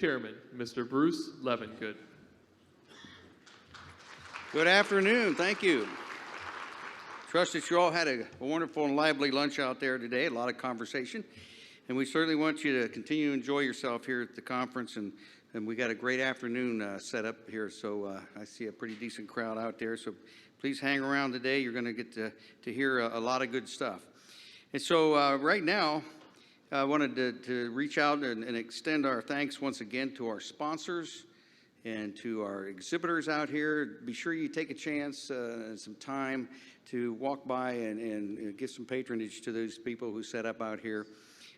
Chairman, Mr. Bruce Levengood. Good afternoon. Thank you. Trust that you all had a wonderful and lively lunch out there today, a lot of conversation. And we certainly want you to continue to enjoy yourself here at the conference. And we got a great afternoon set up here. So I see a pretty decent crowd out there. So please hang around today. You're going to get to hear a lot of good stuff. And so right now, I wanted to reach out and extend our thanks once again to our sponsors and to our exhibitors out here. Be sure you take a chance and some time to walk by and give some patronage to those people who set up out here,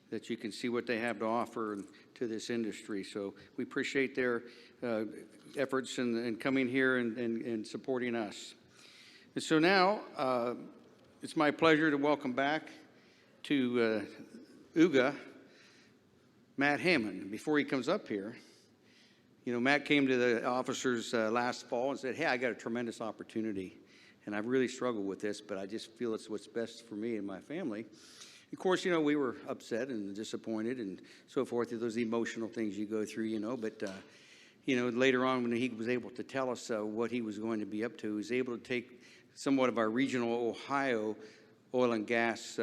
that you can see what they have to offer to this industry. So we appreciate their efforts in coming here and supporting us. And so now it's my pleasure to welcome back to OOGA, Matt Hammond. Before he comes up here, you know, Matt came to the officers last fall and said, hey, I got a tremendous opportunity, and I've really struggled with this, but I just feel it's what's best for me and my family. Of course, you know, we were upset and disappointed and so forth, those emotional things you go through, you know, but, you know, later on when he was able to tell us what he was going to be up to, he was able to take somewhat of our regional Ohio oil and gas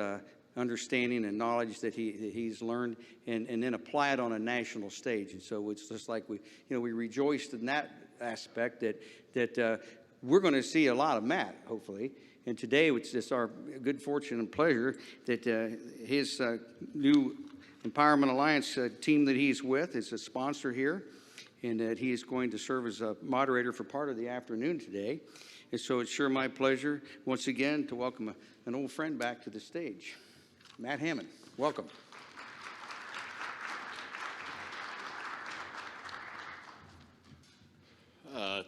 understanding and knowledge that he's learned and then apply it on a national stage. And so it's just like we rejoiced in that aspect that we're going to see a lot of Matt, hopefully. And today it's just our good fortune and pleasure that his new Empowerment Alliance team that he's with is a sponsor here, and that he is going to serve as a moderator for part of the afternoon today. And so it's sure my pleasure once again to welcome an old friend back to the stage. Matt Hammond, welcome.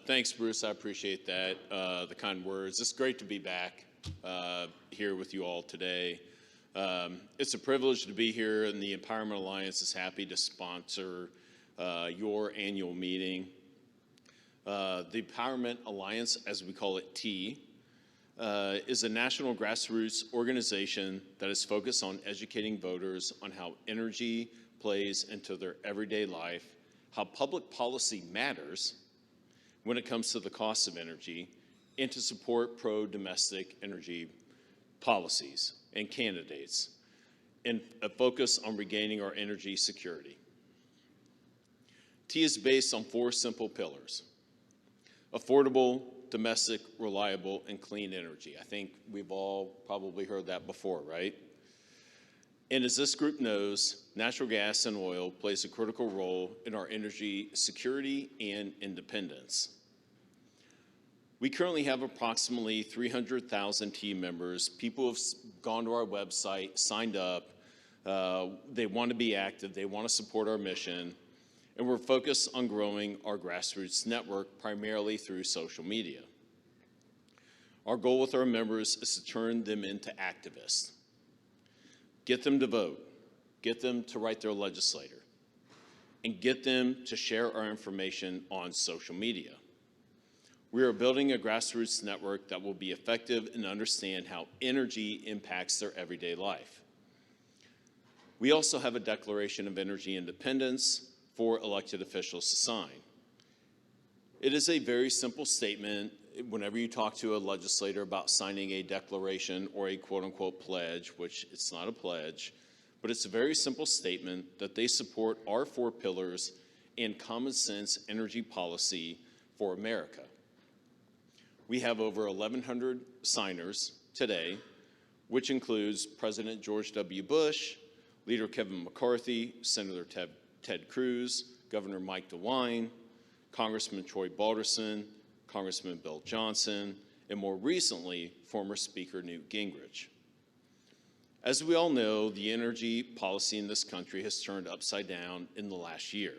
Thanks, Bruce. I appreciate that, the kind words. It's great to be back here with you all today. It's a privilege to be here, and the Empowerment Alliance is happy to sponsor your annual meeting. The Empowerment Alliance, as we call it, T, is a national grassroots organization that is focused on educating voters on how energy plays into their everyday life, how public policy matters when it comes to the cost of energy, and to support pro-domestic energy policies and candidates, and a focus on regaining our energy security. T is based on 4 simple pillars: affordable, domestic, reliable, and clean energy. I think we've all probably heard that before, right? And as this group knows, natural gas and oil plays a critical role in our energy security and independence. We currently have approximately 300,000 team members. People have gone to our website, signed up. They want to be active. They want to support our mission. And we're focused on growing our grassroots network primarily through social media. Our goal with our members is to turn them into activists. Get them to vote, get them to write their legislator, and get them to share our information on social media. We are building a grassroots network that will be effective and understand how energy impacts their everyday life. We also have a Declaration of Energy Independence for elected officials to sign. It is a very simple statement whenever you talk to a legislator about signing a declaration or a quote-unquote pledge, which it's not a pledge, but it's a very simple statement that they support our 4 pillars and common sense energy policy for America. We have over 1,100 signers today, which includes President George W. Bush, Leader Kevin McCarthy, Senator Ted Cruz, Governor Mike DeWine, Congressman Troy Balderson, Congressman Bill Johnson, and more recently, former Speaker Newt Gingrich. As we all know, the energy policy in this country has turned upside down in the last year.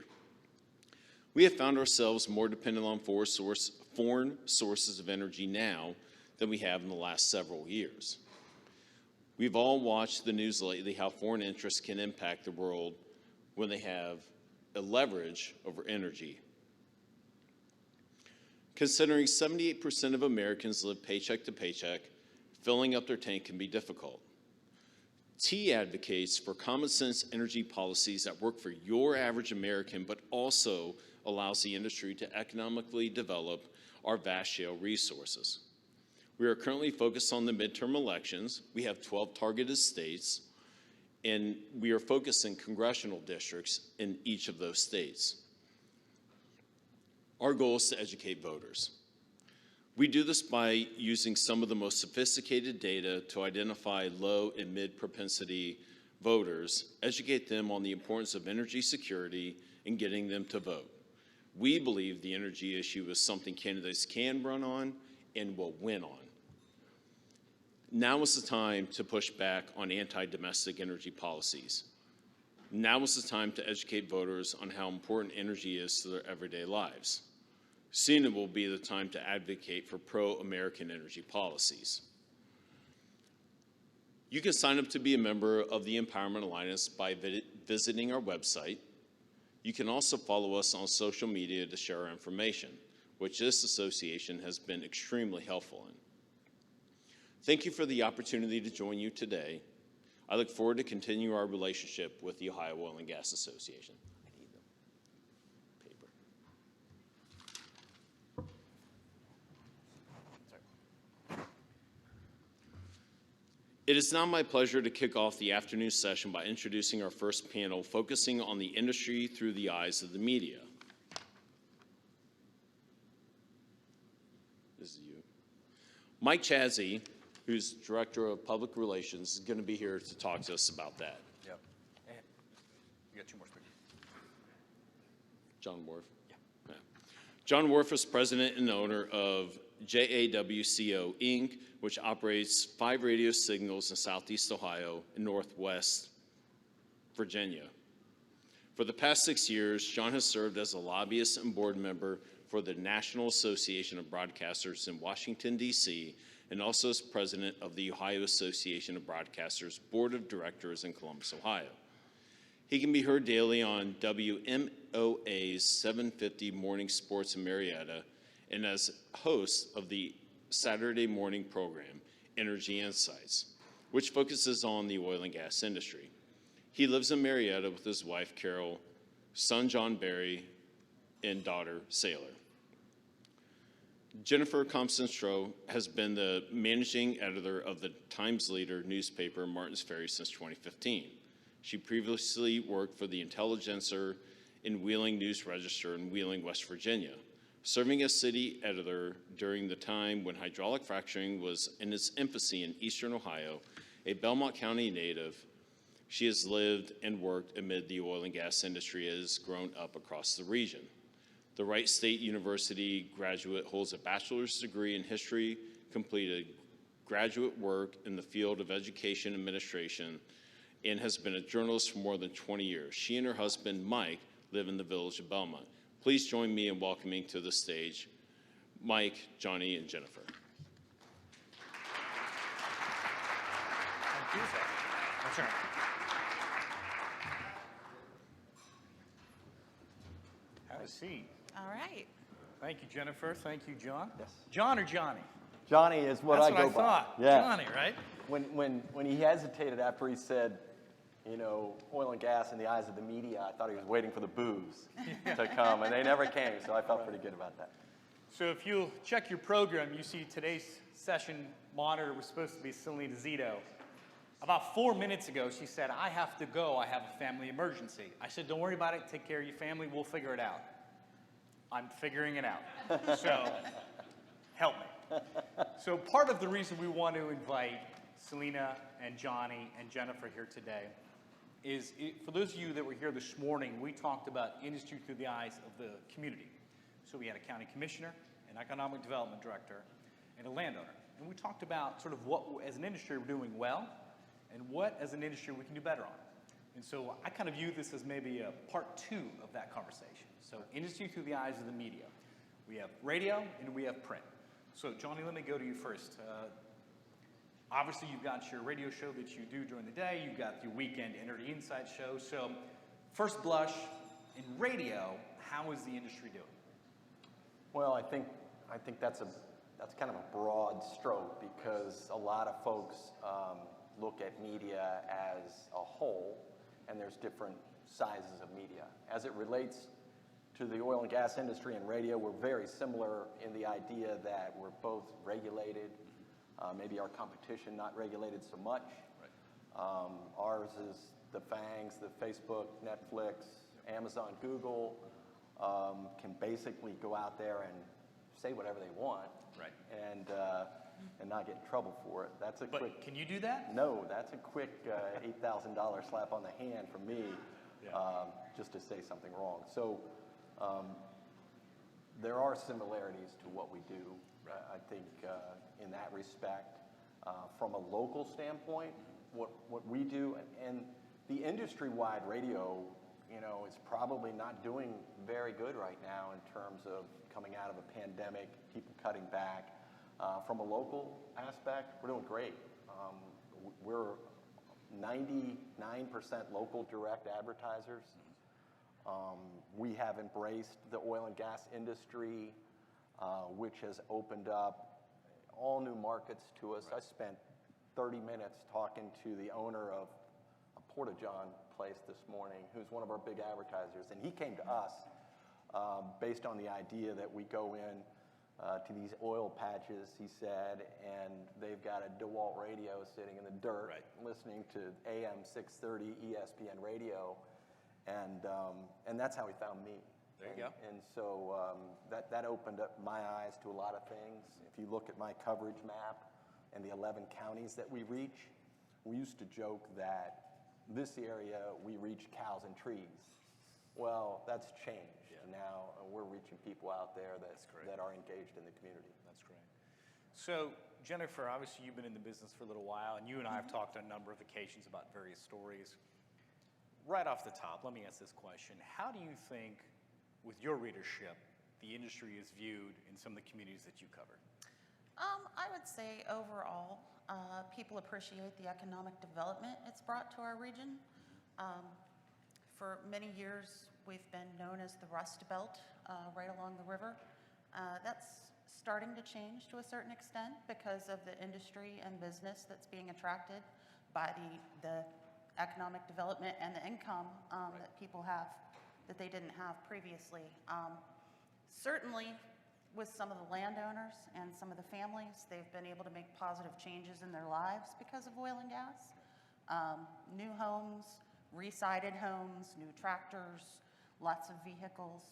We have found ourselves more dependent on foreign sources of energy now than we have in the last several years. We've all watched the news lately how foreign interests can impact the world when they have a leverage over energy. Considering 78% of Americans live paycheck to paycheck, filling up their tank can be difficult. T advocates for common sense energy policies that work for your average American, but also allows the industry to economically develop our vast shale resources. We are currently focused on the midterm elections. We have 12 targeted states, and we are focused in congressional districts in each of those states. Our goal is to educate voters. We do this by using some of the most sophisticated data to identify low and mid propensity voters, educate them on the importance of energy security, and getting them to vote. We believe the energy issue is something candidates can run on and will win on. Now is the time to push back on anti-domestic energy policies. Now is the time to educate voters on how important energy is to their everyday lives. Soon it will be the time to advocate for pro-American energy policies. You can sign up to be a member of the Empowerment Alliance by visiting our website. You can also follow us on social media to share our information, which this association has been extremely helpful in. Thank you for the opportunity to join you today. I look forward to continuing our relationship with the Ohio Oil and Gas Association. I need the paper. It is now my pleasure to kick off the afternoon session by introducing our first panel, focusing on the industry through the eyes of the media. This is you. Mike Chazzy, who's Director of Public Relations, is going to be here to talk to us about that. Yep. And you got two more speakers. John Worf. Yeah. John Worf is president and owner of JAWCO, Inc., which operates 5 radio signals in Southeast Ohio and Northwest Virginia. For the past 6 years, John has served as a lobbyist and board member for the National Association of Broadcasters in Washington, D.C., and also as president of the Ohio Association of Broadcasters Board of Directors in Columbus, Ohio. He can be heard daily on WMOA's 750 Morning Sports in Marietta, and as host of the Saturday morning program, Energy Insights, which focuses on the oil and gas industry. He lives in Marietta with his wife, Carol, son, John Barry, and daughter, Sailor. Jennifer Compton-Stroh has been the managing editor of the Times Leader newspaper in Martins Ferry since 2015. She previously worked for the Intelligencer and Wheeling News Register in Wheeling, West Virginia, serving as city editor during the time when hydraulic fracturing was in its infancy in eastern Ohio. A Belmont County native, she has lived and worked amid the oil and gas industry and has grown up across the region. The Wright State University graduate holds a bachelor's degree in history, completed graduate work in the field of education administration, and has been a journalist for more than 20 years. She and her husband, Mike, live in the village of Belmont. Please join me in welcoming to the stage Mike, Johnny, and Jennifer. Thank you, sir. That's right. Have a seat. All right. Thank you, Jennifer. Thank you, John. Yes. John or Johnny? Johnny is what That's I go what I by. thought. Yeah. Johnny, right? When he hesitated after he said, you know, oil and gas in the eyes of the media, I thought he was waiting for the booze to come, and they never came, so I felt pretty good about that. So if you check your program, you see today's session monitor was supposed to be Selena Zito. About 4 minutes ago, she said, I have to go. I have a family emergency. I said, don't worry about it. Take care of your family. We'll figure it out. I'm figuring it out. So help me. So part of the reason we want to invite Selena and Johnny and Jennifer here today is, for those of you that were here this morning, we talked about industry through the eyes of the community. So we had a county commissioner, an economic development director, and a landowner. And we talked about sort of what, as an industry, we're doing well, and what, as an industry, we can do better on. And so I kind of view this as maybe a part 2 of that conversation. So industry through the eyes of the media. We have radio and we have print. So Johnny, let me go to you first. Obviously, you've got your radio show that you do during the day. You've got your weekend Energy Insight show. So first blush, in radio, how is the industry doing? Well, I think that's kind of a broad stroke because a lot of folks look at media as a whole, and there's different sizes of media. As it relates to the oil and gas industry and radio, we're very similar in the idea that we're both regulated. Maybe our competition not regulated so much. Ours is the FANGs, the Facebook, Netflix, Amazon, Google, can basically go out there and say whatever they want, and not get in trouble for it. That's a quick. But can you do that? No, that's a quick $8,000 slap on the hand from me, just to say something wrong. So there are similarities to what we do. I think in that respect, from a local standpoint, what we do, and the industry-wide radio, is probably not doing very good right now in terms of coming out of a pandemic, people cutting back. From a local aspect, we're doing great. We're 99% local direct advertisers. We have embraced the oil and gas industry, which has opened up all new markets to us. I spent 30 minutes talking to the owner of a Porta-John place this morning, who's one of our big advertisers, and he came to us based on the idea that we go in to these oil patches, he said, and they've got a DeWalt radio sitting in the dirt, listening to AM 630 ESPN radio, and that's how he found me. There you go. And so that opened up my eyes to a lot of things. If you look at my coverage map and the 11 counties that we reach, we used to joke that this area we reach cows and trees. Well, that's changed. Now we're reaching people out there that are engaged in the community. That's great. So, Jennifer, obviously you've been in the business for a little while, and you and I have talked on a number of occasions about various stories. Right off the top, let me ask this question. How do you think, with your readership, the industry is viewed in some of the communities that you cover? I would say overall, people appreciate the economic development it's brought to our region. For many years, we've been known as the Rust Belt right along the river. That's starting to change to a certain extent because of the industry and business that's being attracted by the economic development and the income that people have that they didn't have previously. Certainly, with some of the landowners and some of the families, they've been able to make positive changes in their lives because of oil and gas. New homes, re-sided homes, new tractors, lots of vehicles,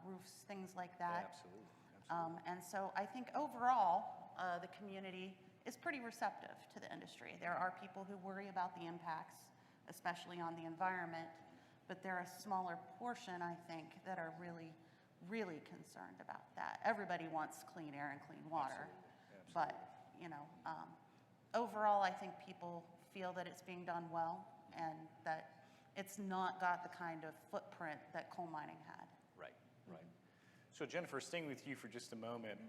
roofs, things like that. Absolutely. And so I think overall, the community is pretty receptive to the industry. There are people who worry about the impacts, especially on the environment, but there are a smaller portion, I think, that are really, really concerned about that. Everybody wants clean air and clean water, but overall, I think people feel that it's being done well and that it's not got the kind of footprint that coal mining had. Right. So Jennifer, staying with you for just a moment,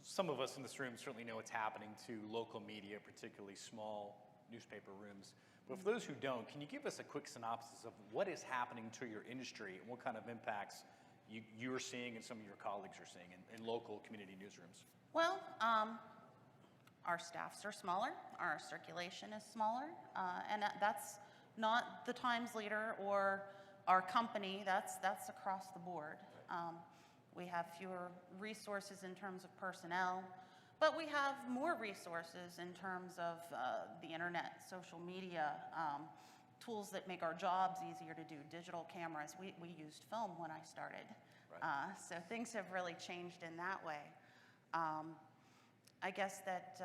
some of us in this room certainly know what's happening to local media, particularly small newspaper rooms. But for those who don't, can you give us a quick synopsis of what is happening to your industry and what kind of impacts you're seeing and some of your colleagues are seeing in local community newsrooms? Well, our staffs are smaller, our circulation is smaller, and that's not the Times Leader or our company, that's across the board. We have fewer resources in terms of personnel, but we have more resources in terms of the internet, social media, tools that make our jobs easier to do, digital cameras. We used film when I started. So things have really changed in that way. I guess that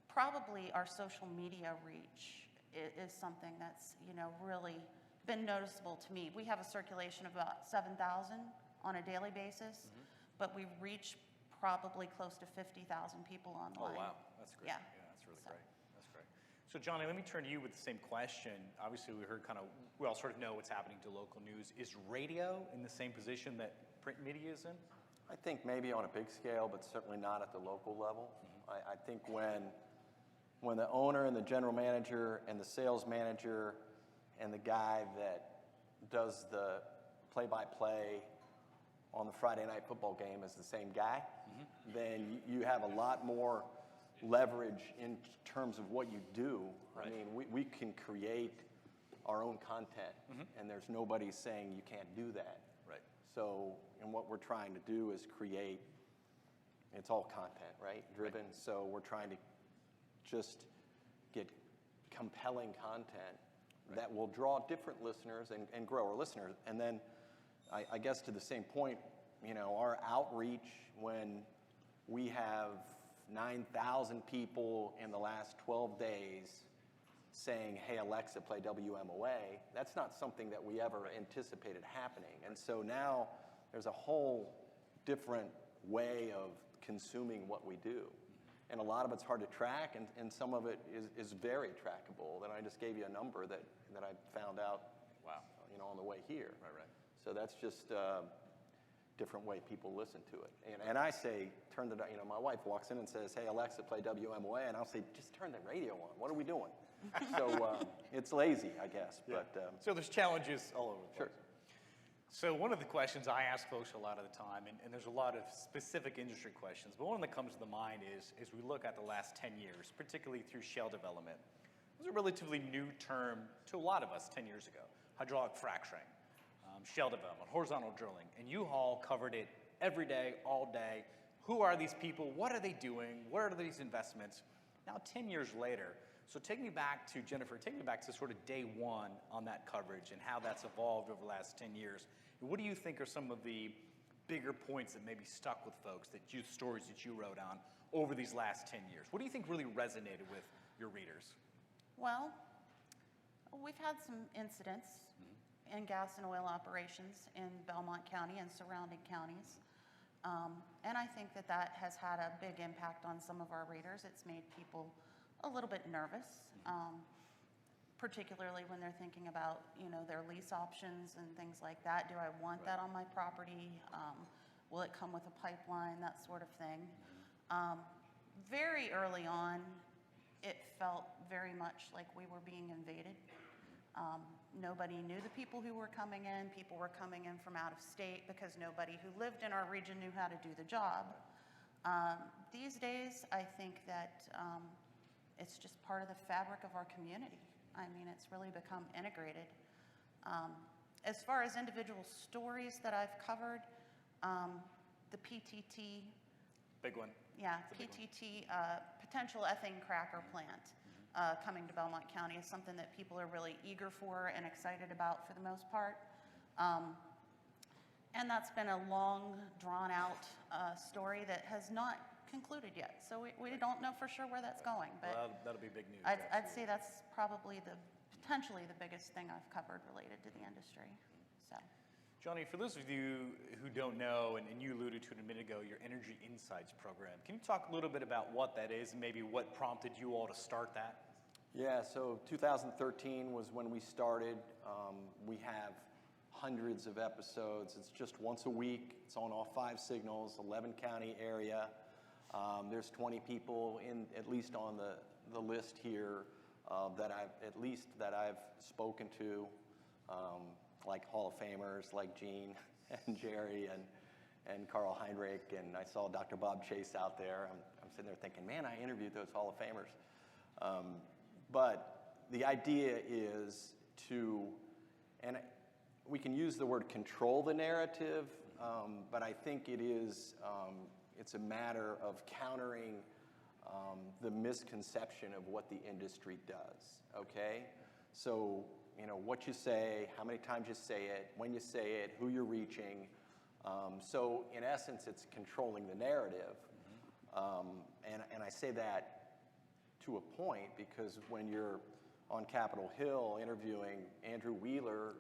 probably our social media reach is something that's really been noticeable to me. We have a circulation of about 7,000 on a daily basis, but we reach probably close to 50,000 people online. Oh, wow. That's great. Yeah, that's really great. That's great. So, Johnny, let me turn to you with the same question. Obviously, we all sort of know what's happening to local news. Is radio in the same position that print media is in? I think maybe on a big scale, but certainly not at the local level. I think when the owner and the general manager and the sales manager and the guy that does the play-by-play on the Friday night football game is the same guy, then you have a lot more leverage in terms of what you do. Right. I mean, we can create our own content, and there's nobody saying you can't do that. Right. So, and what we're trying to do is create, it's all content, right, driven. So we're trying to just get compelling content that will draw different listeners and grow our listeners. And then I guess to the same point, you know, our outreach when we have 9,000 people in the last 12 days saying, hey, Alexa, play WMOA, that's not something that we ever anticipated happening. And so now there's a whole different way of consuming what we do. And a lot of it's hard to track, and some of it is very trackable. And I just gave you a number that I found out, Wow. you know, on the way here. Right. So that's just a different way people listen to it. And I say, turn the, you know, my wife walks in and says, hey, Alexa, play WMOA, and I'll say, just turn the radio on. What are we doing? So it's lazy, I guess. Yeah. But So there's challenges all over the sure. place. So one of the questions I ask folks a lot of the time, and there's a lot of specific industry questions, but one that comes to the mind is we look at the last 10 years, particularly through shale development. It was a relatively new term to a lot of us 10 years ago, hydraulic fracturing, shale development, horizontal drilling, and you all covered it every day, all day. Who are these people? What are they doing? What are these investments? Now 10 years later, so take me back to, Jennifer, take me back to sort of day one on that coverage and how that's evolved over the last 10 years. And what do you think are some of the bigger points that maybe stuck with folks, stories that you wrote on over these last 10 years? What do you think really resonated with your readers? Well, we've had some incidents in gas and oil operations in Belmont County and surrounding counties. And I think that has had a big impact on some of our readers. It's made people a little bit nervous, particularly when they're thinking about, you know, their lease options and things like that. Do I want that on my property? Will it come with a pipeline? That sort of thing. Very early on, it felt very much like we were being invaded. Nobody knew the people who were coming in. People were coming in from out of state because nobody who lived in our region knew how to do the job. These days, I think that it's just part of the fabric of our community. I mean, it's really become integrated. As far as individual stories that I've covered, the PTT. Big one. Yeah, It's a big one. PTT, potential ethane cracker plant coming to Belmont County is something that people are really eager for and excited about for the most part. And that's been a long, drawn-out story that has not concluded yet. So we don't know for sure where that's going. But Well, that'll be big news. I'd absolutely. say that's probably potentially the biggest thing I've covered related to the industry. So. Johnny, for those of you who don't know, and you alluded to it a minute ago, your Energy Insights program, can you talk a little bit about what that is and maybe what prompted you all to start that? Yeah, so 2013 was when we started. We have hundreds of episodes. It's just once a week. It's on all 5 signals, 11 county area. There's 20 people at least on the list here that I've spoken to, like Hall of Famers like Gene and Jerry and Carl Heinrich, and I saw Dr. Bob Chase out there. I'm sitting there thinking, man, I interviewed those Hall of Famers. But the idea is and we can use the word control the narrative, but I think it's a matter of countering the misconception of what the industry does, okay? So, you know, what you say, how many times you say it, when you say it, who you're reaching. So in essence, it's controlling the narrative. And I say that to a point because when you're on Capitol Hill interviewing Andrew Wheeler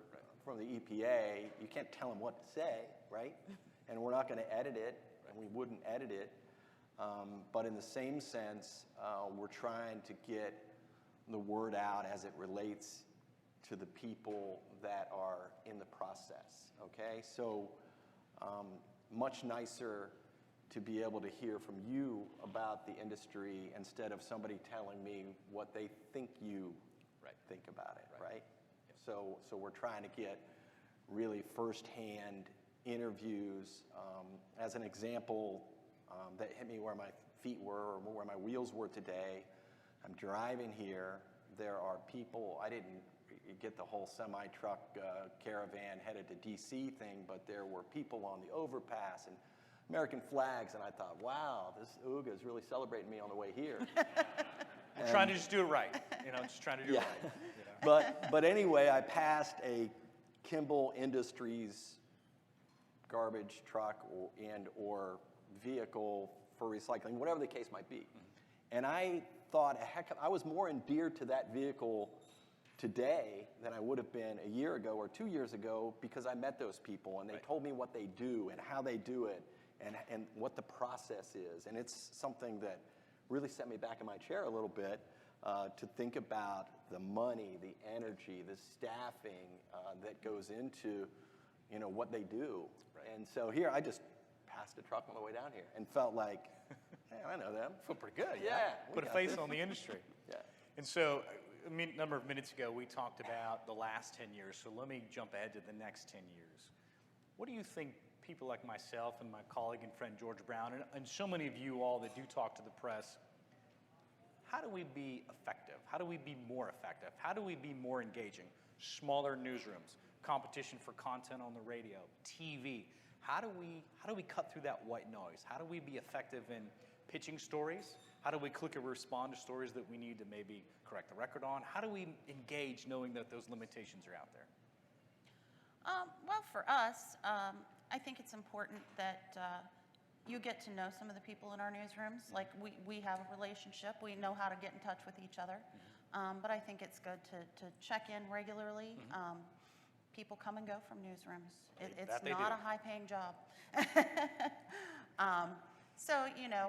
from the EPA, you can't tell him what to say, right? And we're not going to edit it, and we wouldn't edit it. But in the same sense, we're trying to get the word out as it relates to the people that are in the process, okay? So much nicer to be able to hear from you about the industry instead of somebody telling me what they think you think about it, right? So we're trying to get really firsthand interviews. As an example, that hit me where my feet were or where my wheels were today. I'm driving here. There are people, I didn't get the whole semi-truck caravan headed to DC thing, but there were people on the overpass and American flags, and I thought, wow, this OOGA is really celebrating me on the way here. We're trying to just do it right, just trying to do it right. But anyway, I passed a Kimball Industries garbage truck or vehicle for recycling, whatever the case might be. And I thought, I was more endeared to that vehicle today than I would have been a year ago or 2 years ago, because I met those people and they told me what they do and how they do it and what the process is. And it's something that really set me back in my chair a little bit to think about the money, the energy, the staffing that goes into what they do. Right. And so here I just passed a truck on the way down here and felt like, hey, I know them. Feel pretty good. Yeah. Put a face on the industry. Yeah. And so a number of minutes ago, we talked about the last 10 years. So let me jump ahead to the next 10 years. What do you think people like myself and my colleague and friend George Brown, and so many of you all that do talk to the press, how do we be effective? How do we be more effective? How do we be more engaging? Smaller newsrooms, competition for content on the radio, TV. How do we cut through that white noise? How do we be effective in pitching stories? How do we click and respond to stories that we need to maybe correct the record on? How do we engage knowing that those limitations are out there? Well, for us, I think it's important that you get to know some of the people in our newsrooms. Like we have a relationship. We know how to get in touch with each other. But I think it's good to check in regularly. People come and go from newsrooms. It's not a high-paying job. So,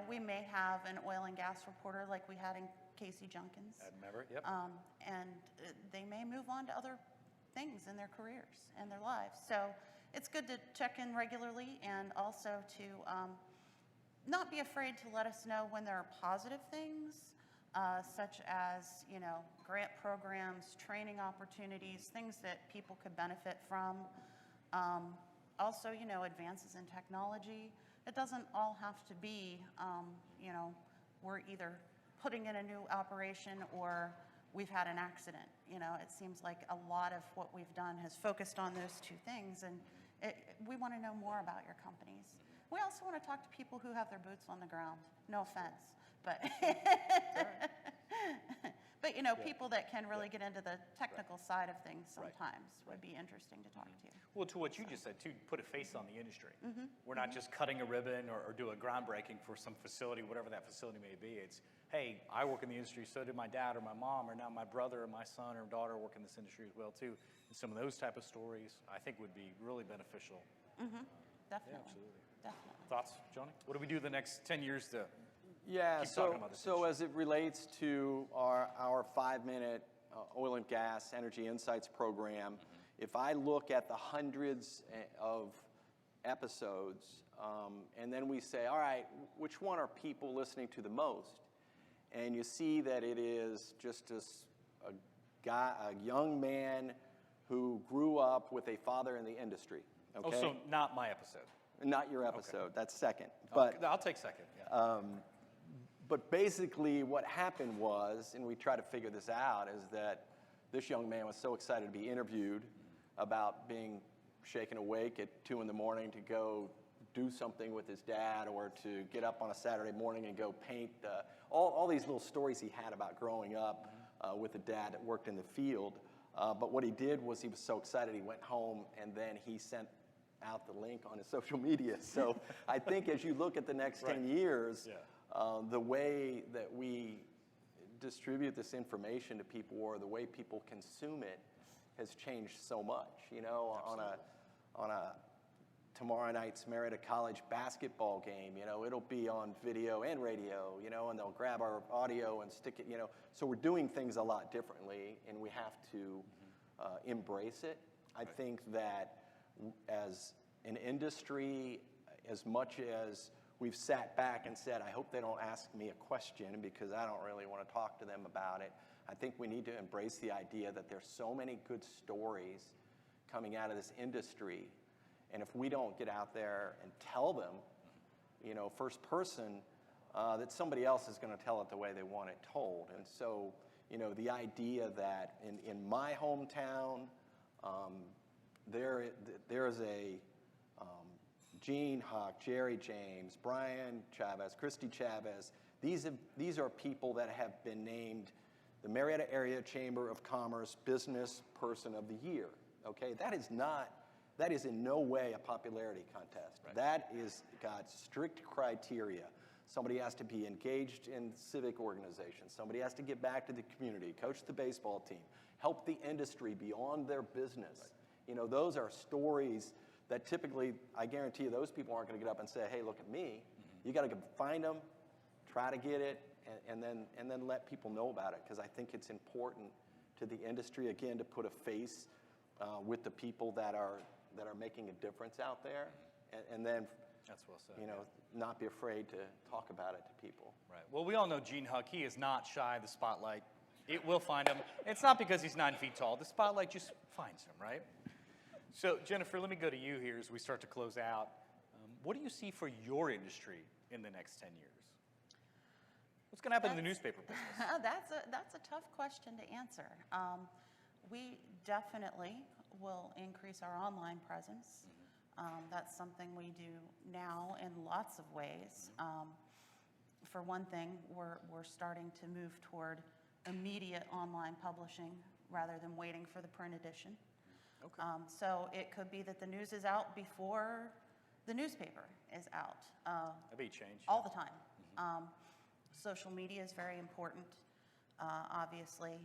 we may have an oil and gas reporter like we had in Casey Junkins. I remember, yep. And they may move on to other things in their careers and their lives. So it's good to check in regularly and also to not be afraid to let us know when there are positive things, such as, grant programs, training opportunities, things that people could benefit from. Also, advances in technology. It doesn't all have to be, we're either putting in a new operation or we've had an accident. It seems like a lot of what we've done has focused on those two things, and we want to know more about your companies. We also want to talk to people who have their boots on the ground. No offense, but but people that can really get into the technical side of things sometimes would be interesting to talk to. Well, to what you just said, too, put a face on the industry. We're not just cutting a ribbon or do a groundbreaking for some facility, whatever that facility may be. It's, hey, I work in the industry, so did my dad or my mom, or now my brother or my son or daughter work in this industry as well, too. And some of those type of stories, I think, would be really beneficial. Definitely. Yeah, absolutely. Definitely. Thoughts, Johnny? What do we do the next 10 years to keep talking about this so issue? as it relates to our 5-minute oil and gas energy insights program, if I look at the hundreds of episodes, and then we say, all right, which one are people listening to the most? And you see that it is just a young man who grew up with a father in the industry. Okay? Oh, so not my episode. Not your episode. Okay. That's second. But I'll take second. Yeah. But basically what happened was, and we try to figure this out, is that this young man was so excited to be interviewed about being shaken awake at 2 in the morning to go do something with his dad, or to get up on a Saturday morning and go paint, all these little stories he had about growing up with a dad that worked in the field. But what he did was he was so excited he went home and then he sent out the link on his social media. So I think as you look at the next 10 years, the way that we distribute this information to people or the way people consume it has changed so much. On a tomorrow night's Merida College basketball game, it'll be on video and radio, and they'll grab our audio and stick it, So we're doing things a lot differently, and we have to embrace it. I think that as an industry, as much as we've sat back and said, I hope they don't ask me a question because I don't really want to talk to them about it, I think we need to embrace the idea that there's so many good stories coming out of this industry. And if we don't get out there and tell them, first person, that somebody else is going to tell it the way they want it told. And so, you know, the idea that in my hometown, there is a Gene Huck, Jerry James, Brian Chavez, Christy Chavez. These are people that have been named the Marietta Area Chamber of Commerce Business Person of the Year. Okay, that is in no way a popularity contest. Right. That is got strict criteria. Somebody has to be engaged in civic organizations. Somebody has to give back to the community, coach the baseball team, help the industry beyond their business. Right. You know, those are stories that typically, I guarantee you, those people aren't going to get up and say, hey, look at me. Mm-hmm. You got to find them, try to get it, and then let people know about it, because I think it's important to the industry, again, to put a face with the people that are making a difference out there, and then, That's well said. you know, not be afraid to talk about it to people. Right. Well, we all know Gene Huck. He is not shy of the spotlight. It will find him. It's not because he's 9 feet tall. The spotlight just finds him, right? So, Jennifer, let me go to you here as we start to close out. What do you see for your industry in the next 10 years? What's going to happen in the newspaper business? That's a tough question to answer. We definitely will increase our online presence. That's something we do now in lots of ways. For one thing, we're starting to move toward immediate online publishing rather than waiting for the print edition. Okay. So it could be that the news is out before the newspaper is out. That'd be a change. All the time. Social media is very important, obviously.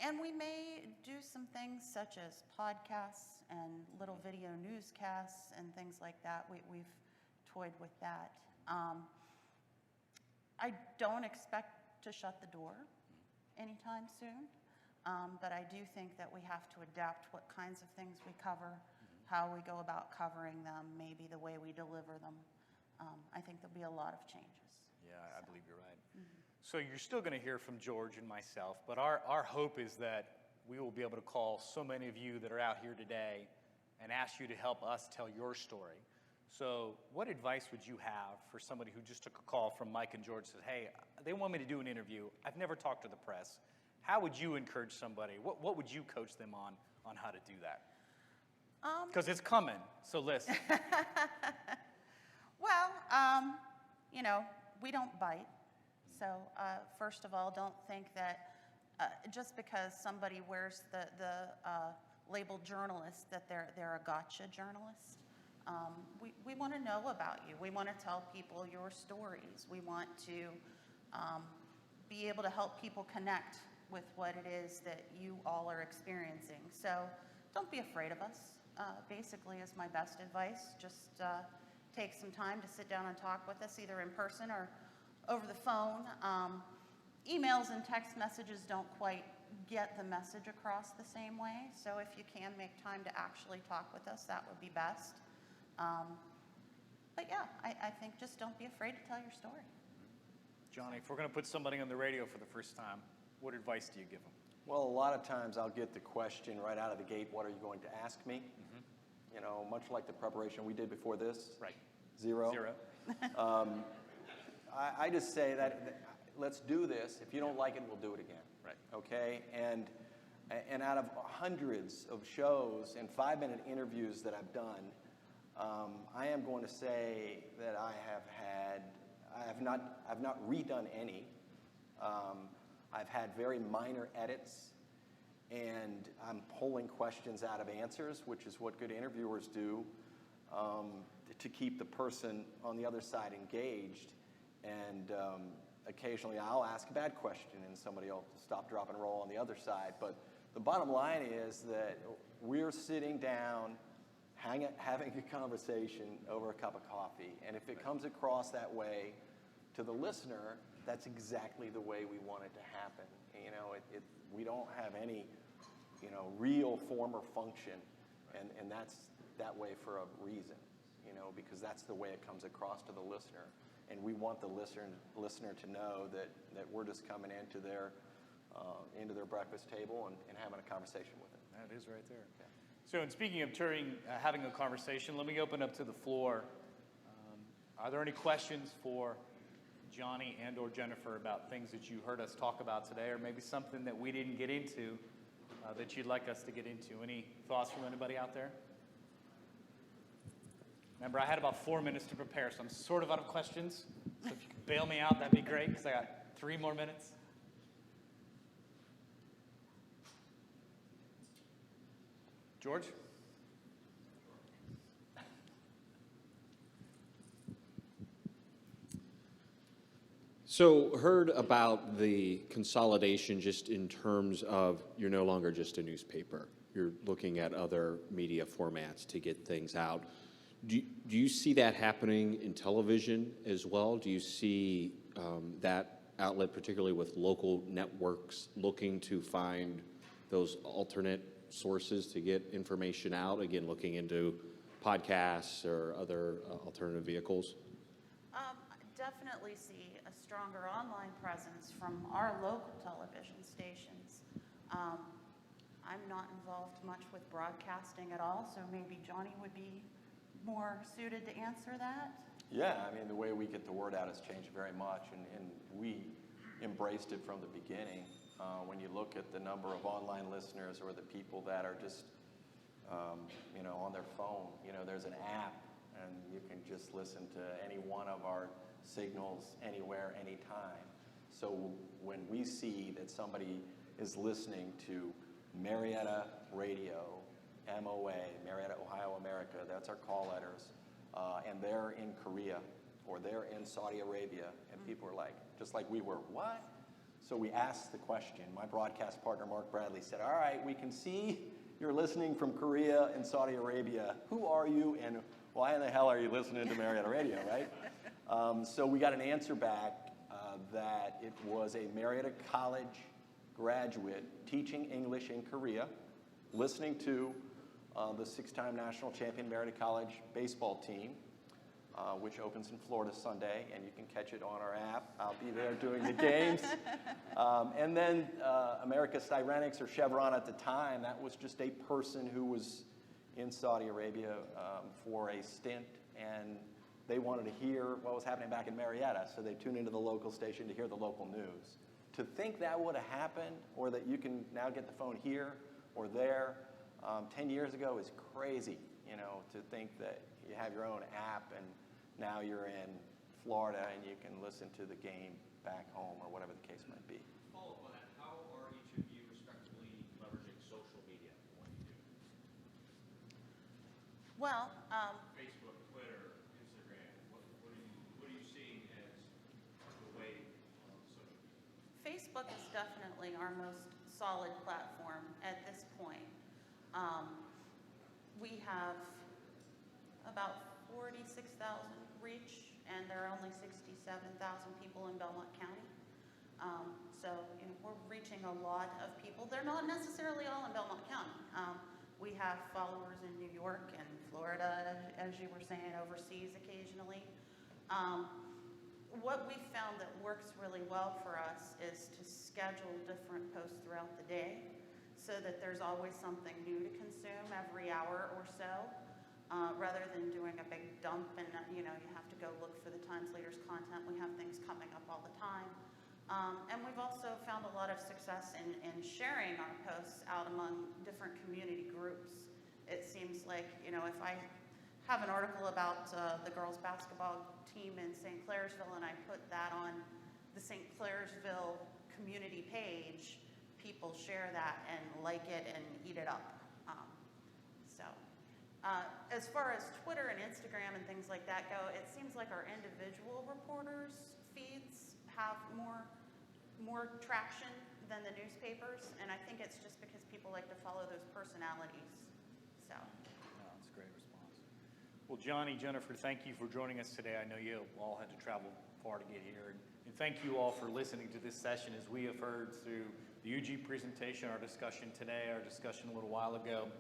And we may do some things such as podcasts and little video newscasts and things like that. We've toyed with that. I don't expect to shut the door anytime soon, but I do think that we have to adapt what kinds of things we cover, how we go about covering them, maybe the way we deliver them. I think there'll be a lot of changes. Yeah, I believe you're right. So you're still going to hear from George and myself, but our hope is that we will be able to call so many of you that are out here today and ask you to help us tell your story. So what advice would you have for somebody who just took a call from Mike and George and said, hey, they want me to do an interview. I've never talked to the press. How would you encourage somebody? What would you coach them on how to do that? Because it's coming, so listen. Well, you know, we don't bite. So first of all, don't think that just because somebody wears the label journalist that they're a gotcha journalist. We want to know about you. We want to tell people your stories. We want to be able to help people connect with what it is that you all are experiencing. So don't be afraid of us, basically is my best advice. Just take some time to sit down and talk with us, either in person or over the phone. Emails and text messages don't quite get the message across the same way. So if you can make time to actually talk with us, that would be best. But yeah, I think just don't be afraid to tell your story. Johnny, if we're going to put somebody on the radio for the first time, what advice do you give them? Well, a lot of times I'll get the question right out of the gate, what are you going to ask me? You know, much like the preparation we did before this. Right. Zero. I just say that let's do this. If you don't like it, we'll do it again. Right. Okay? And out of hundreds of shows and 5-minute interviews that I've done, I am going to say that I have not redone any. I've had very minor edits, and I'm pulling questions out of answers, which is what good interviewers do, to keep the person on the other side engaged. And occasionally I'll ask a bad question and somebody will stop, drop, and roll on the other side. But the bottom line is that we're sitting down, having a conversation over a cup of coffee. And if it comes across that way to the listener, that's exactly the way we want it to happen. You know, we don't have any, you know, real form or function. And that's that way for a reason, you know, because that's the way it comes across to the listener. And we want the listener to know that we're just coming into their breakfast table and having a conversation with them. That is right there. Okay. So, in speaking of having a conversation, let me open up to the floor. Are there any questions for Johnny and or Jennifer about things that you heard us talk about today, or maybe something that we didn't get into that you'd like us to get into? Any thoughts from anybody out there? Remember, I had about 4 minutes to prepare, so I'm sort of out of questions. So if you could bail me out, that'd be great, because I got 3 more minutes. George? So heard about the consolidation just in terms of you're no longer just a newspaper. You're looking at other media formats to get things out. Do you see that happening in television as well? Do you see that outlet, particularly with local networks, looking to find those alternate sources to get information out? Again, looking into podcasts or other alternative vehicles? Definitely see a stronger online presence from our local television stations. I'm not involved much with broadcasting at all, so maybe Johnny would be more suited to answer that. Yeah, I mean, the way we get the word out has changed very much, and we embraced it from the beginning. When you look at the number of online listeners or the people that are just, on their phone, there's an app, and you can just listen to any one of our signals anywhere, anytime. So when we see that somebody is listening to Marietta Radio, MOA, Marietta, Ohio, America, that's our call letters, and they're in Korea or they're in Saudi Arabia, and people are like, just like we were, what? So we asked the question. My broadcast partner, Mark Bradley, said, all right, we can see you're listening from Korea and Saudi Arabia. Who are you, and why in the hell are you listening to Marietta Radio, right? So we got an answer back that it was a Marietta College graduate teaching English in Korea, listening to the 6-time national champion Marietta College baseball team, which opens in Florida Sunday, and you can catch it on our app. I'll be there doing the games. And then America Styrenics, or Chevron at the time, that was just a person who was in Saudi Arabia for a stint, and they wanted to hear what was happening back in Marietta, so they tuned into the local station to hear the local news. To think that would have happened, or that you can now get the phone here or there, 10 years ago is crazy, to think that you have your own app and now you're in Florida and you can listen to the game back home or whatever the case might be. Follow up on that. How are each of you respectively leveraging social media for what you do? Well, Facebook, Twitter, Instagram. What are you seeing as the way of social media? Facebook is definitely our most solid platform at this point. We have about 46,000 reach, and there are only 67,000 people in Belmont County. So we're reaching a lot of people. They're not necessarily all in Belmont County. We have followers in New York and Florida, as you were saying, overseas occasionally. What we found that works really well for us is to schedule different posts throughout the day so that there's always something new to consume every hour or so, rather than doing a big dump and you have to go look for the Times Leaders content. We have things coming up all the time. And we've also found a lot of success in sharing our posts out among different community groups. It seems like, if I have an article about the girls basketball team in St. Clairsville and I put that on the St. Clairsville community page, people share that and like it and eat it up. As far as Twitter and Instagram and things like that go, it seems like our individual reporters' feeds have more traction than the newspapers, and I think it's just because people like to follow those personalities. So. No, that's a great response. Well, Johnny, Jennifer, thank you for joining us today. I know you all had to travel far to get here, and thank you all for listening to this session. As we have heard through the OOGA presentation, our discussion today, our discussion a little while ago,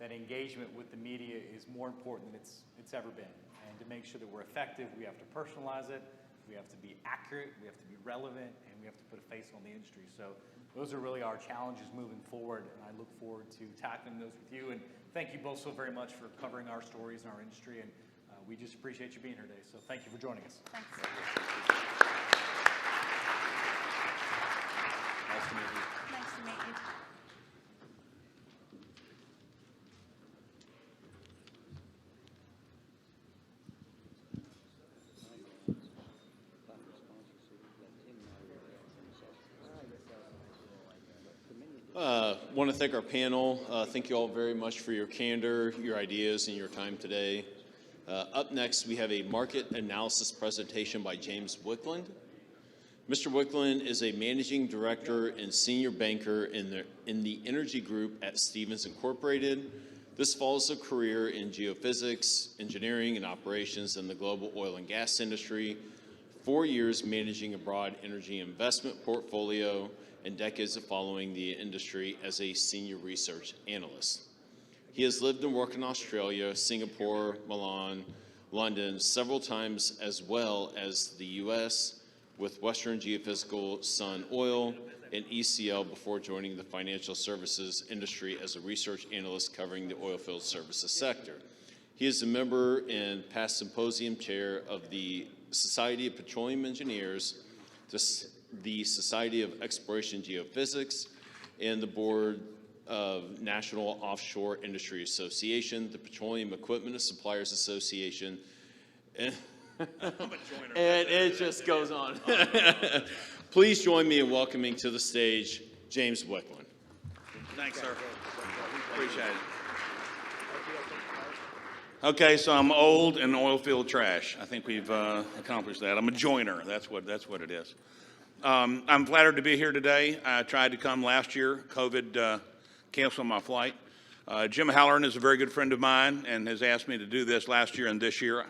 that engagement with the media is more important than it's ever been. And to make sure that we're effective, we have to personalize it, we have to be accurate, we have to be relevant, and we have to put a face on the industry. So those are really our challenges moving forward, and I look forward to tackling those with you. And thank you both so very much for covering our stories and our industry, and we just appreciate you being here today. So thank you for joining us. Thanks. Nice to meet you. Nice to meet you. Want to thank our panel. Thank you all very much for your candor, your ideas, and your time today. Up next, we have a market analysis presentation by James Wickland. Mr. Wickland is a managing director and senior banker in the energy group at Stevens Incorporated. This follows a career in geophysics, engineering, and operations in the global oil and gas industry, 4 years managing a broad energy investment portfolio, and decades of following the industry as a senior research analyst. He has lived and worked in Australia, Singapore, Milan, London several times, as well as the US, with Western Geophysical, Sun Oil, and ECL before joining the financial services industry as a research analyst covering the oilfield services sector. He is a member and past symposium chair of the Society of Petroleum Engineers, the Society of Exploration Geophysics, and the board of National Offshore Industry Association, the Petroleum Equipment Suppliers Association, and it just goes on. Please join me in welcoming to the stage James Wickland. Thanks, sir. Appreciate it. Okay, so I'm old and oil field trash. I think we've accomplished that. I'm a joiner. That's what it is. I'm flattered to be here today. I tried to come last year. COVID canceled my flight. Jim Halloran is a very good friend of mine and has asked me to do this last year and this year.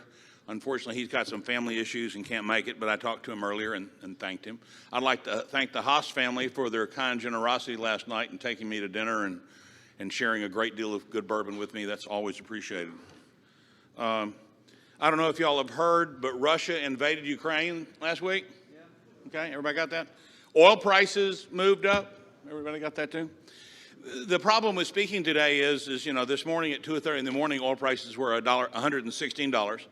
Unfortunately, he's got some family issues and can't make it, but I talked to him earlier and thanked him. I'd like to thank the Haas family for their kind generosity last night and taking me to dinner and sharing a great deal of good bourbon with me. That's always appreciated. I don't know if y'all have heard, but Russia invaded Ukraine last week. Okay, everybody got that? Oil prices moved up. Everybody got that too? The problem with speaking today is this morning at 2:30 in the morning, oil prices were $116.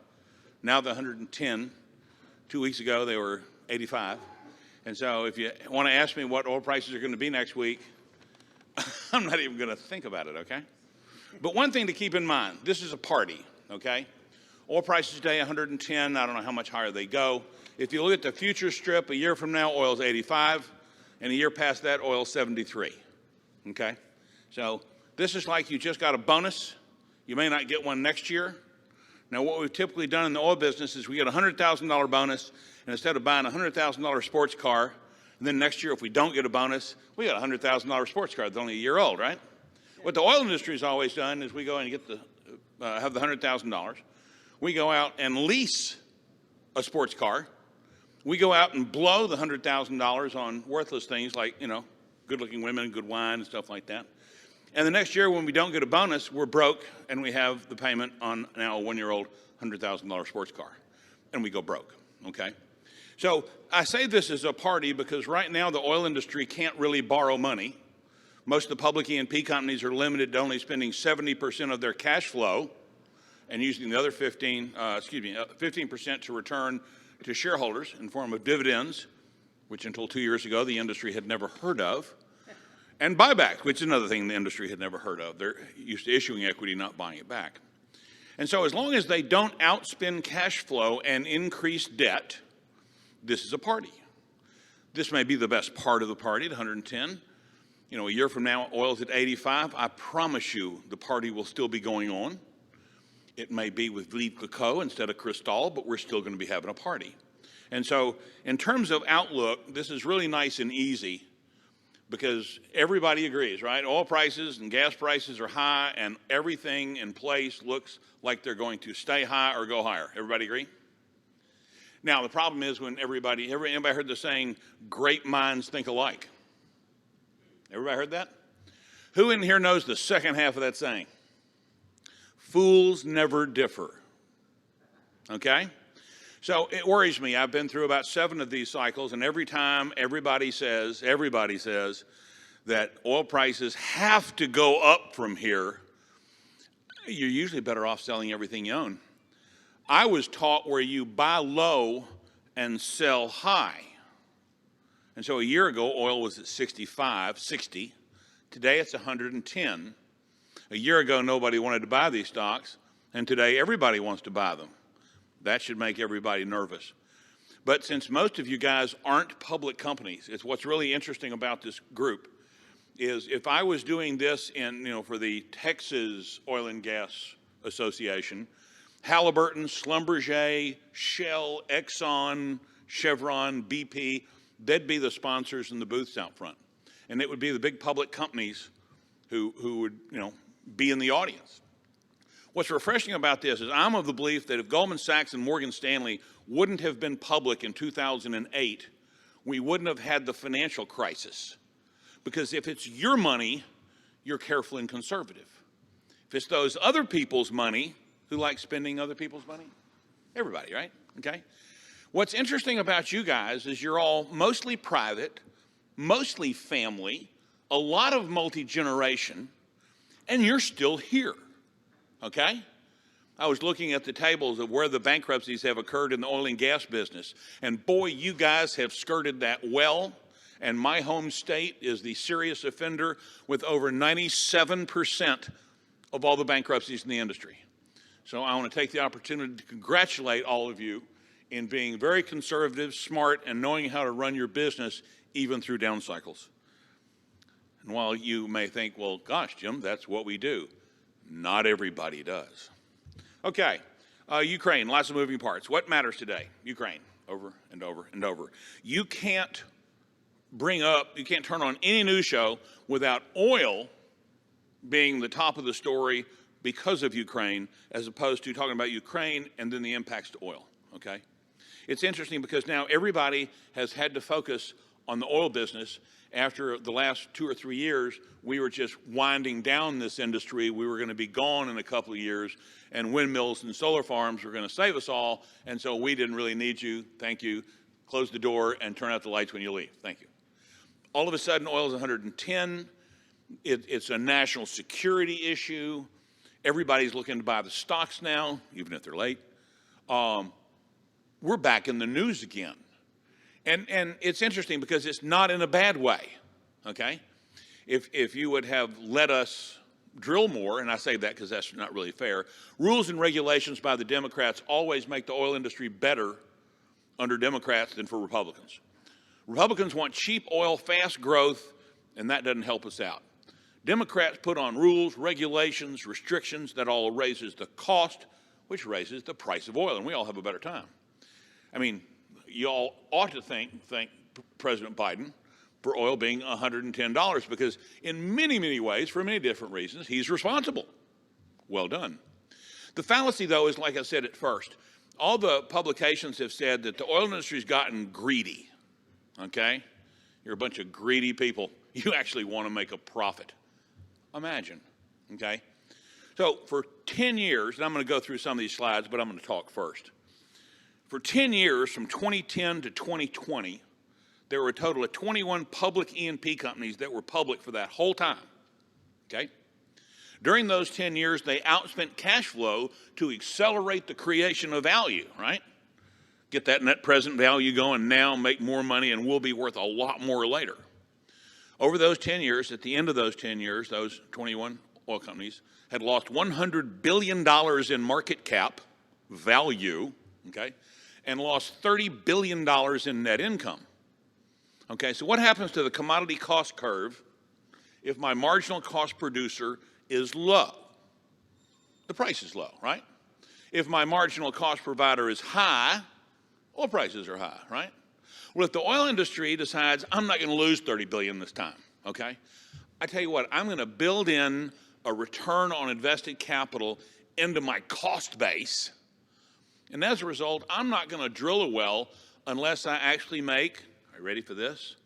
Now they're 110. 2 weeks ago, they were 85. And so if you want to ask me what oil prices are going to be next week, I'm not even going to think about it, okay? But one thing to keep in mind, this is a party, okay? Oil prices today, 110. I don't know how much higher they go. If you look at the future strip, a year from now, oil's 85, and a year past that, oil's 73, okay? So this is like you just got a bonus. You may not get one next year. Now, what we've typically done in the oil business is we get a $100,000 bonus, and instead of buying a $100,000 sports car, and then next year, if we don't get a bonus, we got a $100,000 sports car that's only a year old, right? What the oil industry has always done is we go and get have the $100,000. We go out and lease a sports car. We go out and blow the $100,000 on worthless things like, good-looking women, good wine, and stuff like that. And the next year, when we don't get a bonus, we're broke, and we have the payment on now a one-year-old $100,000 sports car, and we go broke, okay? So I say this as a party because right now the oil industry can't really borrow money. Most of the public E&P companies are limited to only spending 70% of their cash flow and using the other 15% to return to shareholders in form of dividends, which until 2 years ago the industry had never heard of, and buybacks, which is another thing the industry had never heard of. They're used to issuing equity, not buying it back. And so as long as they don't outspend cash flow and increase debt, this is a party. This may be the best part of the party at 110. A year from now, oil's at 85. I promise you the party will still be going on. It may be with Veuve Clicquot instead of Cristal, but we're still going to be having a party. And so in terms of outlook, this is really nice and easy because everybody agrees, right? Oil prices and gas prices are high, and everything in place looks like they're going to stay high or go higher. Everybody agree? Now, the problem is when anybody heard the saying, great minds think alike? Everybody heard that? Who in here knows the second half of that saying? Fools never differ, okay? So it worries me. I've been through about 7 of these cycles, and every time everybody says that oil prices have to go up from here, you're usually better off selling everything you own. I was taught where you buy low and sell high. And so a year ago, oil was at 65, 60. Today it's 110. A year ago, nobody wanted to buy these stocks, and today everybody wants to buy them. That should make everybody nervous. But since most of you guys aren't public companies, it's what's really interesting about this group is if I was doing this for the Texas Oil and Gas Association, Halliburton, Schlumberger, Shell, Exxon, Chevron, BP, they'd be the sponsors in the booths out front. And it would be the big public companies who would, be in the audience. What's refreshing about this is I'm of the belief that if Goldman Sachs and Morgan Stanley wouldn't have been public in 2008, we wouldn't have had the financial crisis. Because if it's your money, you're careful and conservative. If it's those other people's money, who likes spending other people's money? Everybody, right? Okay. What's interesting about you guys is you're all mostly private, mostly family, a lot of multi-generation, and you're still here, okay? I was looking at the tables of where the bankruptcies have occurred in the oil and gas business, and boy, you guys have skirted that well, and my home state is the serious offender with over 97% of all the bankruptcies in the industry. So I want to take the opportunity to congratulate all of you in being very conservative, smart, and knowing how to run your business even through down cycles. And while you may think, well, gosh, Jim, that's what we do, not everybody does. Okay, Ukraine, lots of moving parts. What matters today? Ukraine, over and over and over. You can't turn on any news show without oil being the top of the story because of Ukraine, as opposed to talking about Ukraine and then the impacts to oil, okay? It's interesting because now everybody has had to focus on the oil business. After the last 2 or 3 years, we were just winding down this industry. We were going to be gone in a couple of years, and windmills and solar farms were going to save us all, and so we didn't really need you. Thank you. Close the door and turn out the lights when you leave. Thank you. All of a sudden, oil is 110. It's a national security issue. Everybody's looking to buy the stocks now, even if they're late. We're back in the news again. And it's interesting because it's not in a bad way, okay? If you would have let us drill more, and I say that because that's not really fair, rules and regulations by the Democrats always make the oil industry better under Democrats than for Republicans. Republicans want cheap oil, fast growth, and that doesn't help us out. Democrats put on rules, regulations, restrictions that all raises the cost, which raises the price of oil, and we all have a better time. I mean, you all ought to thank President Biden for oil being $110 because in many, many ways, for many different reasons, he's responsible. Well done. The fallacy, though, is like I said at first. All the publications have said that the oil industry's gotten greedy, okay? You're a bunch of greedy people. You actually want to make a profit. Imagine, okay? So for 10 years, and I'm going to go through some of these slides, but I'm going to talk first. For 10 years, from 2010 to 2020, there were a total of 21 public E&P companies that were public for that whole time, okay? During those 10 years, they outspent cash flow to accelerate the creation of value, right? Get that net present value going now, make more money, and we'll be worth a lot more later. Over those 10 years, at the end of those 10 years, those 21 oil companies had lost $100 billion in market cap value, okay, and lost $30 billion in net income. Okay, so what happens to the commodity cost curve if my marginal cost producer is low? The price is low, right? If my marginal cost provider is high, oil prices are high, right? Well, if the oil industry decides I'm not going to lose $30 billion this time, okay, I tell you what, I'm going to build in a return on invested capital into my cost base, and as a result, I'm not going to drill a well unless I actually make, are you ready for this,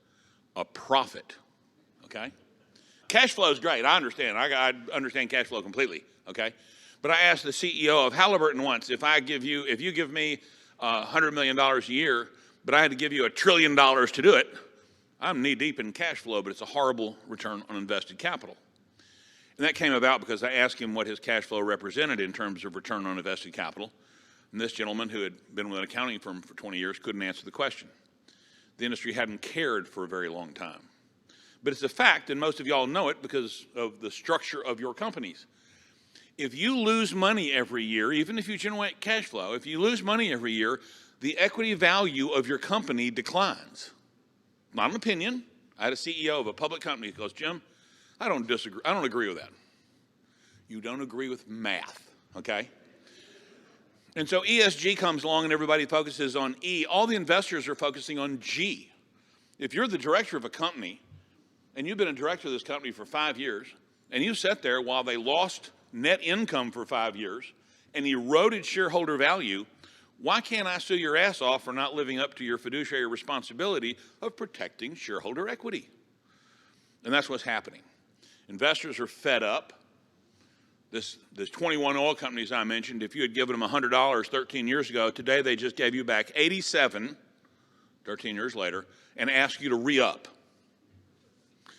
a profit, okay? Cash flow is great, I understand. I understand cash flow completely, okay? But I asked the CEO of Halliburton once, if you give me $100 million a year, but I had to give you $1 trillion to do it, I'm knee deep in cash flow, but it's a horrible return on invested capital. And that came about because I asked him what his cash flow represented in terms of return on invested capital. And this gentleman, who had been with an accounting firm for 20 years, couldn't answer the question. The industry hadn't cared for a very long time. But it's a fact, and most of y'all know it because of the structure of your companies. If you lose money every year, even if you generate cash flow, if you lose money every year, the equity value of your company declines. Not an opinion. I had a CEO of a public company who goes, Jim, I don't agree with that. You don't agree with math, okay? And so ESG comes along and everybody focuses on E. All the investors are focusing on G. If you're the director of a company and you've been a director of this company for 5 years and you sat there while they lost net income for 5 years and eroded shareholder value, why can't I sue your ass off for not living up to your fiduciary responsibility of protecting shareholder equity? And that's what's happening. Investors are fed up. This 21 oil companies I mentioned, if you had given them $100 13 years ago, today they just gave you back 87, 13 years later, and ask you to re-up.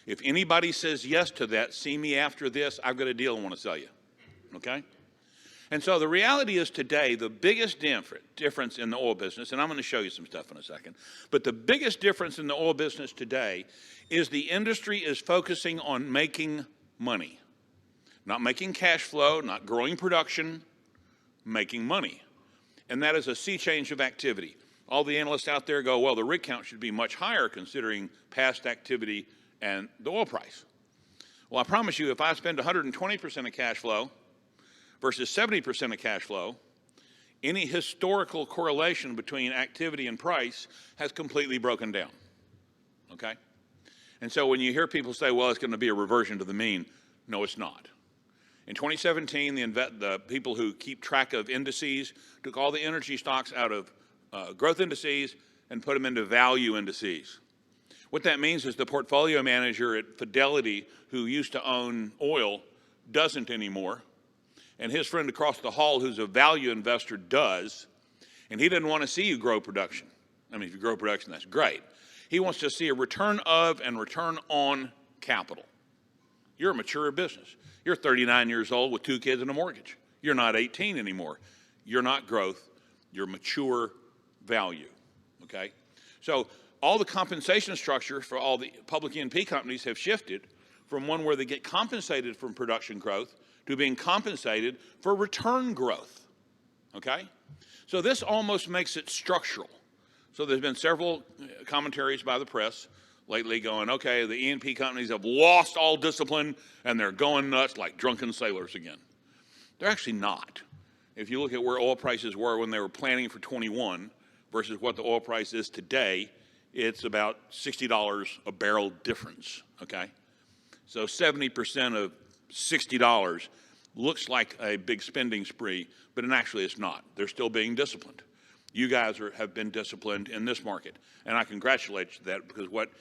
If anybody says yes to that, see me after this, I've got a deal I want to sell you, okay? And so the reality is today, the biggest difference in the oil business, and I'm going to show you some stuff in a second, but the biggest difference in the oil business today is the industry is focusing on making money. Not making cash flow, not growing production, making money. And that is a sea change of activity. All the analysts out there go, well, the rig count should be much higher considering past activity and the oil price. Well, I promise you, if I spend 120% of cash flow versus 70% of cash flow, any historical correlation between activity and price has completely broken down, okay? And so when you hear people say, well, it's going to be a reversion to the mean, no, it's not. In 2017, the people who keep track of indices took all the energy stocks out of growth indices and put them into value indices. What that means is the portfolio manager at Fidelity, who used to own oil, doesn't anymore. And his friend across the hall, who's a value investor, does. And he doesn't want to see you grow production. I mean, if you grow production, that's great. He wants to see a return of and return on capital. You're a mature business. You're 39 years old with 2 kids and a mortgage. You're not 18 anymore. You're not growth. You're mature value, okay? So all the compensation structure for all the public E&P companies have shifted from one where they get compensated from production growth to being compensated for return growth, okay? So this almost makes it structural. So there's been several commentaries by the press lately going, okay, the E&P companies have lost all discipline and they're going nuts like drunken sailors again. They're actually not. If you look at where oil prices were when they were planning for 21 versus what the oil price is today, it's about $60 a barrel difference, okay? So 70% of $60 looks like a big spending spree, but actually it's not. They're still being disciplined. You guys have been disciplined in this market, and I congratulate you for that, because what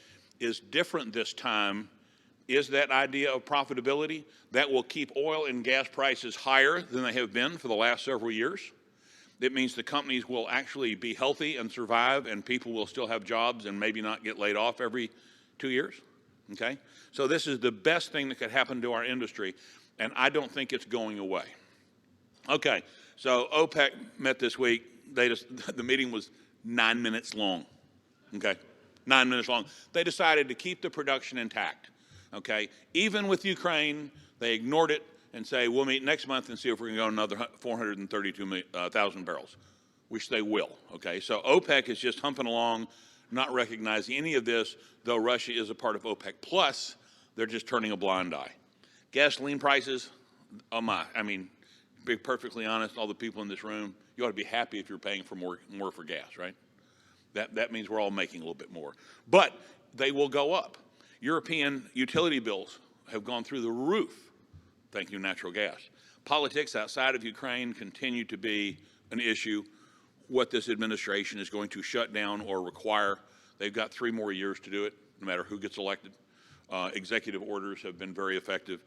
is different this time is that idea of profitability that will keep oil and gas prices higher than they have been for the last several years. It means the companies will actually be healthy and survive, and people will still have jobs and maybe not get laid off every 2 years, okay? So this is the best thing that could happen to our industry, and I don't think it's going away. Okay, so OPEC met this week. The meeting was 9 minutes long, okay? 9 minutes long. They decided to keep the production intact, okay? Even with Ukraine, they ignored it and say, we'll meet next month and see if we can go another 432,000 barrels, which they will, okay? So OPEC is just humping along, not recognizing any of this, though Russia is a part of OPEC Plus. They're just turning a blind eye. Gasoline prices, oh my, I mean, to be perfectly honest, all the people in this room, you ought to be happy if you're paying for more for gas, right? That means we're all making a little bit more. But they will go up. European utility bills have gone through the roof, thank you, natural gas. Politics outside of Ukraine continue to be an issue. What this administration is going to shut down or require, they've got 3 more years to do it, no matter who gets elected. Executive orders have been very effective.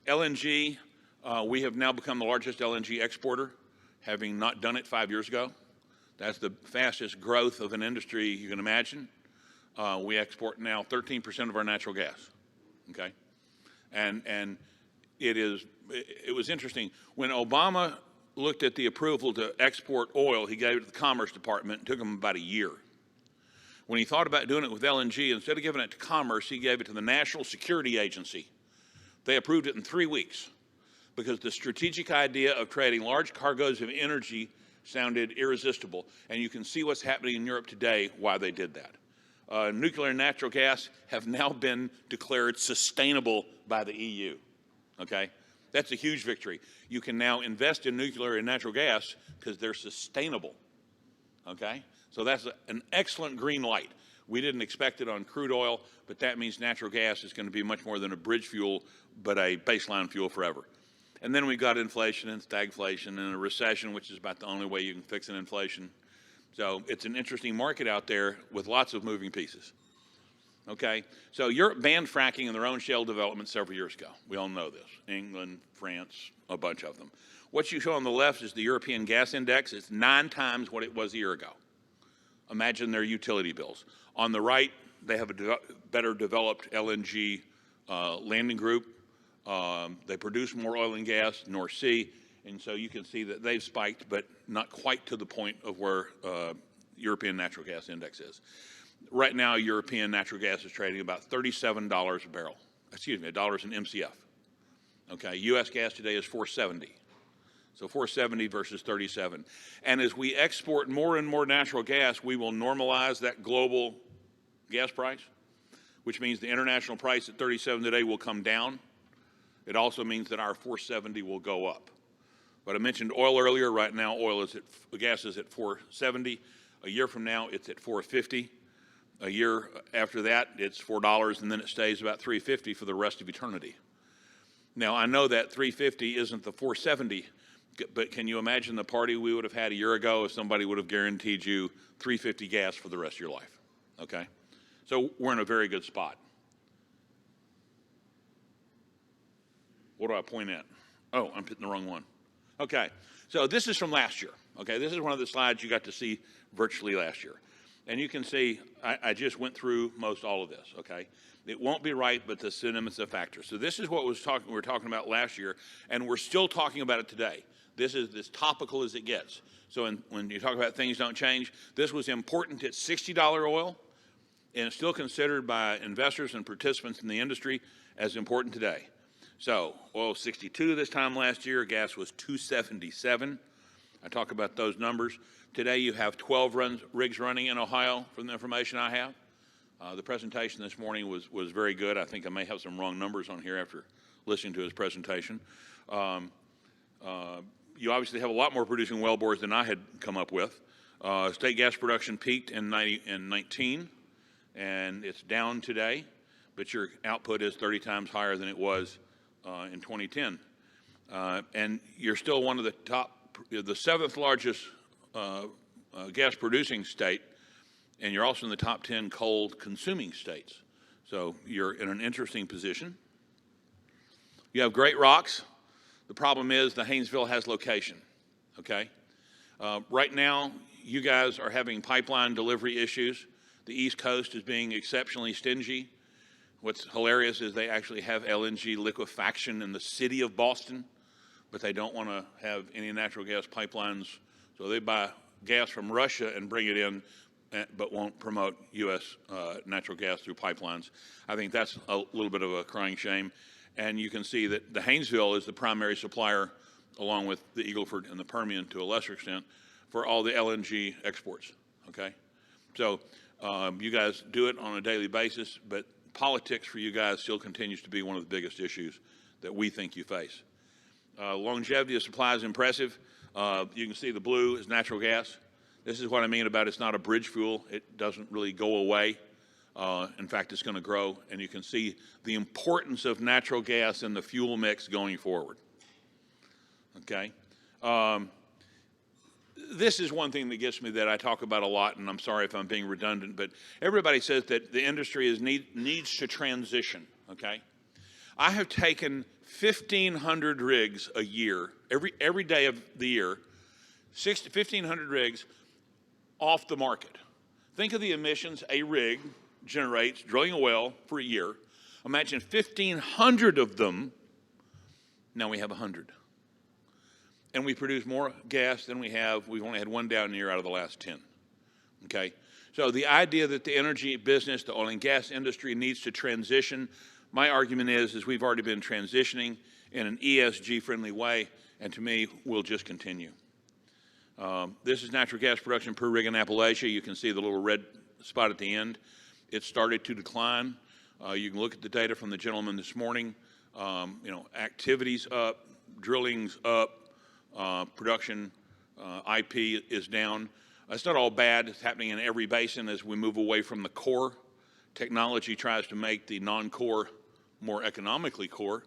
LNG, we have now become the largest LNG exporter, having not done it 5 years ago. That's the fastest growth of an industry you can imagine. We export now 13% of our natural gas, okay? And it was interesting. When Obama looked at the approval to export oil. He gave it to the Commerce Department. It took him about a year. When he thought about doing it with LNG, instead of giving it to Commerce, he gave it to the National Security Agency. They approved it in 3 weeks because the strategic idea of trading large cargoes of energy sounded irresistible. And you can see what's happening in Europe today, why they did that. Nuclear and natural gas have now been declared sustainable by the EU, okay? That's a huge victory. You can now invest in nuclear and natural gas because they're sustainable, okay? So that's an excellent green light. We didn't expect it on crude oil, but that means natural gas is going to be much more than a bridge fuel, but a baseline fuel forever. And then we got inflation and stagflation and a recession, which is about the only way you can fix an inflation. So it's an interesting market out there with lots of moving pieces. Okay, so Europe banned fracking in their own shale development several years ago. We all know this. England, France, a bunch of them. What you show on the left is the European gas index. It's 9 times what it was a year ago. Imagine their utility bills. On the right, they have a better developed LNG landing group. They produce more oil and gas, North Sea, and so you can see that they've spiked, but not quite to the point of where European natural gas index is. Right now, European natural gas is trading about $37 a barrel. Excuse me, dollars an MCF. Okay, U.S. gas today is $4.70. So $4.70 versus $37. And as we export more and more natural gas, we will normalize that global gas price, which means the international price at $37 today will come down. It also means that our $4.70 will go up. But I mentioned oil earlier. Right now, gas is at $4.70. A year from now, it's at $4.50. A year after that, it's $4, and then it stays about $3.50 for the rest of eternity. Now, I know that $3.50 isn't the $4.70, but can you imagine the party we would have had a year ago if somebody would have guaranteed you $3.50 gas for the rest of your life? Okay? So we're in a very good spot. What do I point at? Oh, I'm hitting the wrong one. Okay, so this is from last year. Okay, this is one of the slides you got to see virtually last year. And you can see I just went through most all of this, okay? It won't be right, but the cinema's a factor. So this is what we were talking about last year, and we're still talking about it today. This is as topical as it gets. So when you talk about things don't change, this was important at $60 oil, and it's still considered by investors and participants in the industry as important today. So oil was 62 this time last year, gas was 277. I talk about those numbers. Today you have 12 rigs running in Ohio from the information I have. The presentation this morning was very good. I think I may have some wrong numbers on here after listening to his presentation. You obviously have a lot more producing wellbores than I had come up with. State gas production peaked in 19, and it's down today, but your output is 30 times higher than it was in 2010. And you're still one of the top, the 7th largest gas producing state, and you're also in the top 10 coal consuming states. So you're in an interesting position. You have great rocks. The problem is the Haynesville has location, okay? Right now, you guys are having pipeline delivery issues. The East Coast is being exceptionally stingy. What's hilarious is they actually have LNG liquefaction in the city of Boston, but they don't want to have any natural gas pipelines. So they buy gas from Russia and bring it in, but won't promote U.S. Natural gas through pipelines. I think that's a little bit of a crying shame. And you can see that the Haynesville is the primary supplier, along with the Eagle Ford and the Permian to a lesser extent, for all the LNG exports, okay? So you guys do it on a daily basis, but politics for you guys still continues to be one of the biggest issues that we think you face. Longevity of supply is impressive. You can see the blue is natural gas. This is what I mean about it's not a bridge fuel. It doesn't really go away. In fact, it's going to grow, and you can see the importance of natural gas in the fuel mix going forward. Okay? This is one thing that gets me that I talk about a lot, and I'm sorry if I'm being redundant, but everybody says that the industry needs to transition, okay? I have taken 1,500 rigs a year, every day of the year, 1,500 rigs off the market. Think of the emissions a rig generates drilling a well for a year. Imagine 1,500 of them. Now we have 100. and we produce more gas than we've only had one down year out of the last 10, okay? So the idea that the energy business, the oil and gas industry needs to transition, my argument is we've already been transitioning in an ESG-friendly way, and to me, we'll just continue. This is natural gas production per rig in Appalachia. You can see the little red spot at the end. It started to decline. You can look at the data from the gentleman this morning. Activities up, drilling's up, production, IP is down. It's not all bad. It's happening in every basin as we move away from the core. Technology tries to make the non-core more economically core.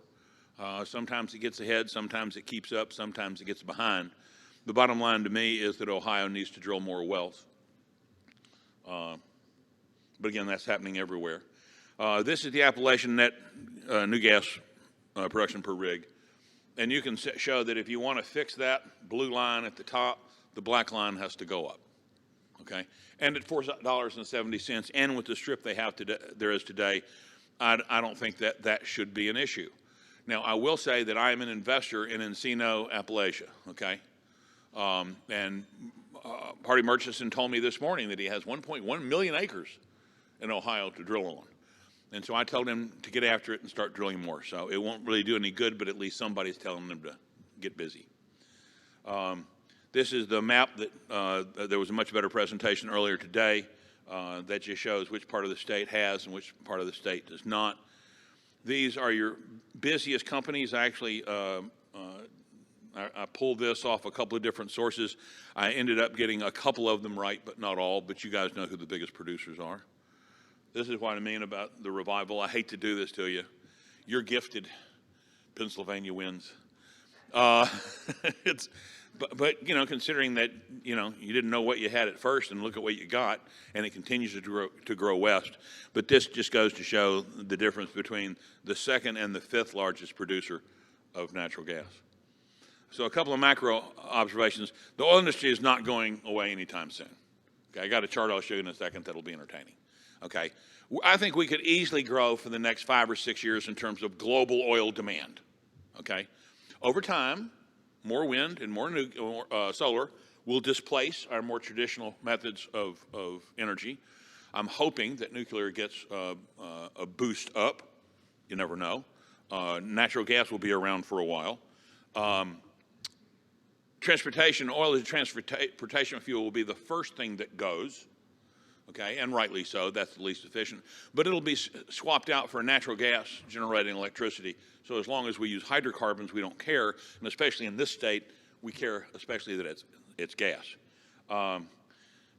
Sometimes it gets ahead, sometimes it keeps up, sometimes it gets behind. The bottom line to me is that Ohio needs to drill more wells. But again, that's happening everywhere. This is the Appalachian net new gas production per rig. And you can show that if you want to fix that blue line at the top, the black line has to go up. Okay? And at $4.70, and with the strip they have today, there is today, I don't think that should be an issue. Now, I will say that I am an investor in Encino, Appalachia, okay? Hardy Murchison told me this morning that he has 1.1 million acres in Ohio to drill on. And so I told him to get after it and start drilling more. So it won't really do any good, but at least somebody's telling them to get busy. This is the map that there was a much better presentation earlier today that just shows which part of the state has and which part of the state does not. These are your busiest companies. Actually, I pulled this off a couple of different sources. I ended up getting a couple of them right, but not all. But you guys know who the biggest producers are. This is what I mean about the revival. I hate to do this to you. You're gifted. Pennsylvania wins. But you know, considering that you didn't know what you had at first, and look at what you got, and it continues to grow west. But this just goes to show the difference between the second and the fifth largest producer of natural gas. So a couple of macro observations. The oil industry is not going away anytime soon. Okay, I got a chart I'll show you in a second that'll be entertaining. Okay, I think we could easily grow for the next 5 or 6 years in terms of global oil demand. Okay, over time, more wind and more solar will displace our more traditional methods of energy. I'm hoping that nuclear gets a boost up. You never know. Natural gas will be around for a while. Transportation, oil as a transportation fuel will be the first thing that goes, okay, and rightly so. That's the least efficient. But it'll be swapped out for natural gas generating electricity. So as long as we use hydrocarbons, we don't care. And especially in this state, we care especially that it's gas.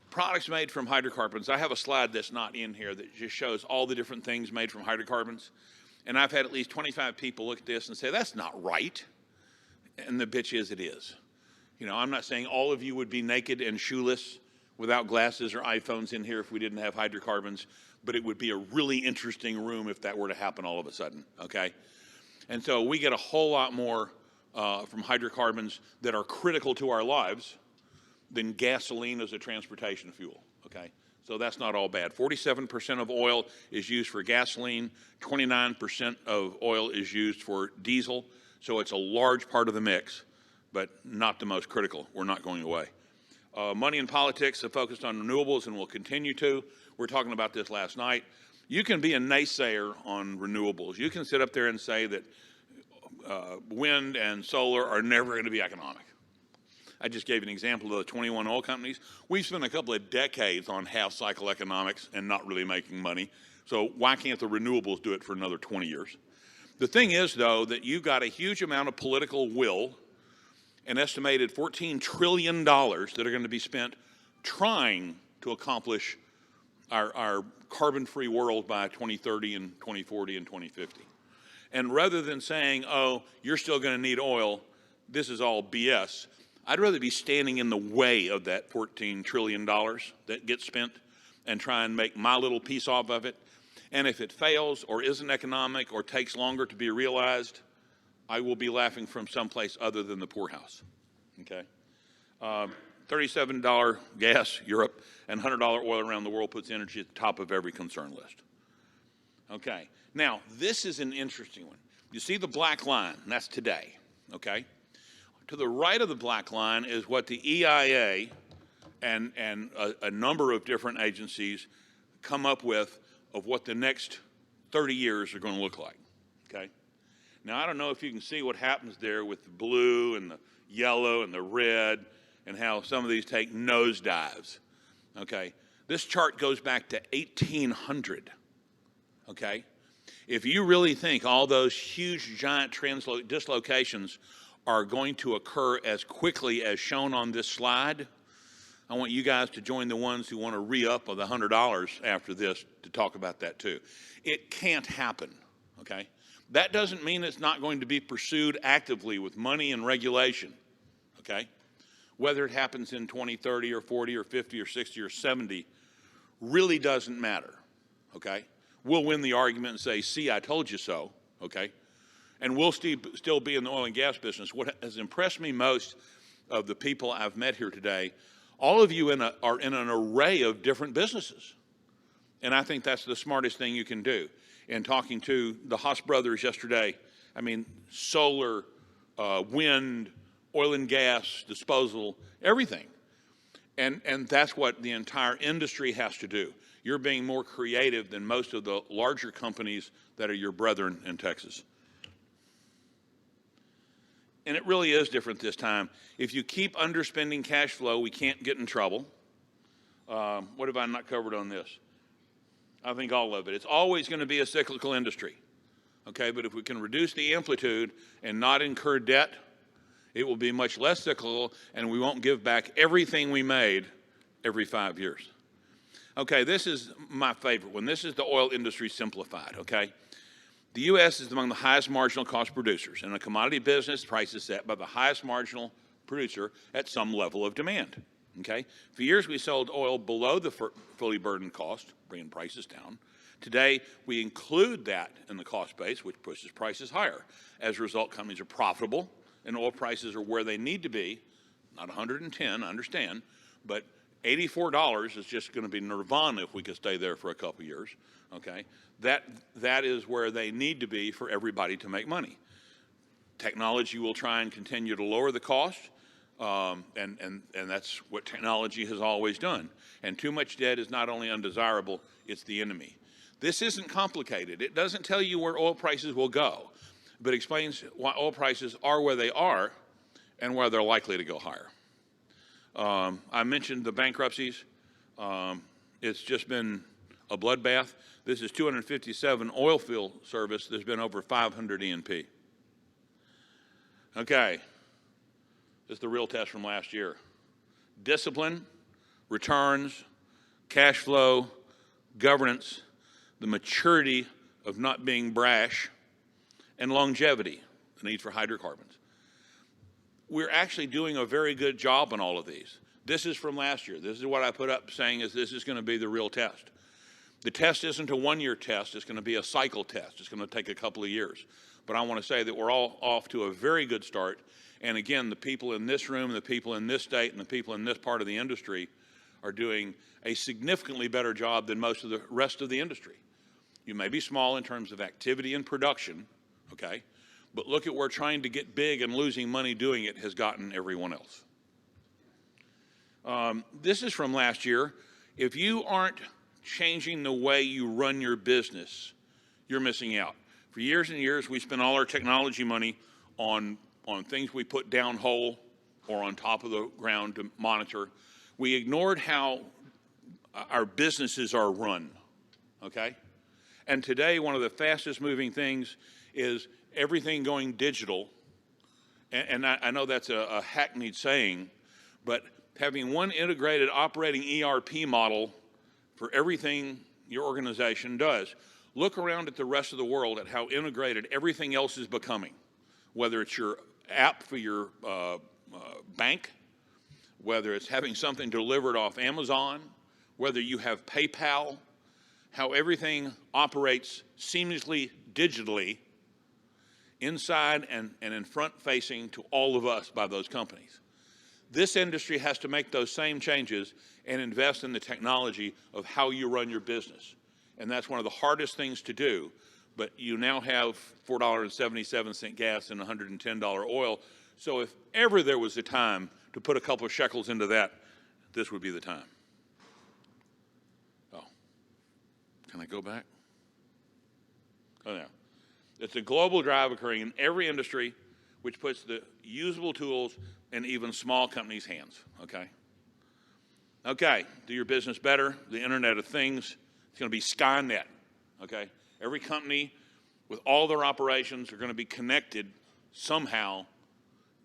Products made from hydrocarbons. I have a slide that's not in here that just shows all the different things made from hydrocarbons. And I've had at least 25 people look at this and say, that's not right. And the bitch is, it is. You know, I'm not saying all of you would be naked and shoeless without glasses or iPhones in here if we didn't have hydrocarbons, but it would be a really interesting room if that were to happen all of a sudden, okay? And so we get a whole lot more from hydrocarbons that are critical to our lives than gasoline as a transportation fuel, okay? So that's not all bad. 47% of oil is used for gasoline, 29% of oil is used for diesel, so it's a large part of the mix, but not the most critical. We're not going away. Money and politics have focused on renewables and will continue to. We were talking about this last night. You can be a naysayer on renewables. You can sit up there and say that wind and solar are never going to be economic. I just gave an example of the 21 oil companies. We've spent a couple of decades on half-cycle economics and not really making money. So why can't the renewables do it for another 20 years? The thing is, though, that you've got a huge amount of political will, an estimated $14 trillion that are going to be spent trying to accomplish our carbon-free world by 2030 and 2040 and 2050. And rather than saying, oh, you're still going to need oil, this is all BS, I'd rather be standing in the way of that $14 trillion that gets spent and try and make my little piece off of it. And if it fails or isn't economic or takes longer to be realized, I will be laughing from someplace other than the poorhouse, okay? $37 gas, Europe, and $100 oil around the world puts energy at the top of every concern list. Okay, now this is an interesting one. You see the black line, and that's today, okay? To the right of the black line is what the EIA and a number of different agencies come up with of what the next 30 years are going to look like, okay? Now, I don't know if you can see what happens there with the blue and the yellow and the red and how some of these take nosedives, okay? This chart goes back to 1800, okay? If you really think all those huge, giant dislocations are going to occur as quickly as shown on this slide, I want you guys to join the ones who want to re-up with $100 after this to talk about that too. It can't happen, okay? That doesn't mean it's not going to be pursued actively with money and regulation, okay? Whether it happens in 2030 or 40 or 50 or 60 or 70 really doesn't matter, okay? We'll win the argument and say, see, I told you so, okay? And we'll still be in the oil and gas business. What has impressed me most of the people I've met here today, all of you are in an array of different businesses. And I think that's the smartest thing you can do. In talking to the Haas brothers yesterday, I mean, solar, wind, oil and gas, disposal, everything. And that's what the entire industry has to do. You're being more creative than most of the larger companies that are your brethren in Texas. And it really is different this time. If you keep underspending cash flow, we can't get in trouble. What have I not covered on this? I think all of it. It's always going to be a cyclical industry, okay? But if we can reduce the amplitude and not incur debt, it will be much less cyclical, and we won't give back everything we made every 5 years. Okay, this is my favorite one. This is the oil industry simplified, okay? The U.S. is among the highest marginal cost producers. In a commodity business, price is set by the highest marginal producer at some level of demand, okay? For years, we sold oil below the fully burdened cost, bringing prices down. Today, we include that in the cost base, which pushes prices higher. As a result, companies are profitable, and oil prices are where they need to be. Not 110, I understand, but $84 is just going to be nirvana if we could stay there for a couple years, okay? That is where they need to be for everybody to make money. Technology will try and continue to lower the cost, and that's what technology has always done. And too much debt is not only undesirable, it's the enemy. This isn't complicated. It doesn't tell you where oil prices will go, but explains why oil prices are where they are and where they're likely to go higher. I mentioned the bankruptcies. It's just been a bloodbath. This is 257 oil field service. There's been over 500 E&P. Okay, this is the real test from last year. Discipline, returns, cash flow, governance, the maturity of not being brash, and longevity, the need for hydrocarbons. We're actually doing a very good job on all of these. This is from last year. This is what I put up saying is this is going to be the real test. The test isn't a one-year test. It's going to be a cycle test. It's going to take a couple of years. But I want to say that we're all off to a very good start. And again, the people in this room, the people in this state, and the people in this part of the industry are doing a significantly better job than most of the rest of the industry. You may be small in terms of activity and production, okay? But look at where trying to get big and losing money doing it has gotten everyone else. This is from last year. If you aren't changing the way you run your business, you're missing out. For years and years, we spent all our technology money on things we put down hole or on top of the ground to monitor. We ignored how our businesses are run, okay? And today, one of the fastest moving things is everything going digital. And I know that's a hackneyed saying, but having one integrated operating ERP model for everything your organization does. Look around at the rest of the world at how integrated everything else is becoming, whether it's your app for your bank, whether it's having something delivered off Amazon, whether you have PayPal, how everything operates seamlessly digitally inside and in front facing to all of us by those companies. This industry has to make those same changes and invest in the technology of how you run your business. And that's one of the hardest things to do. But you now have $4.77 gas and $110 oil, So if ever there was a time to put a couple of shekels into that, this would be the time. Oh, can I go back? Oh, yeah. It's a global drive occurring in every industry, which puts the usable tools in even small companies' hands, okay? Okay, do your business better, the Internet of Things, it's going to be Skynet, okay? Every company with all their operations are going to be connected somehow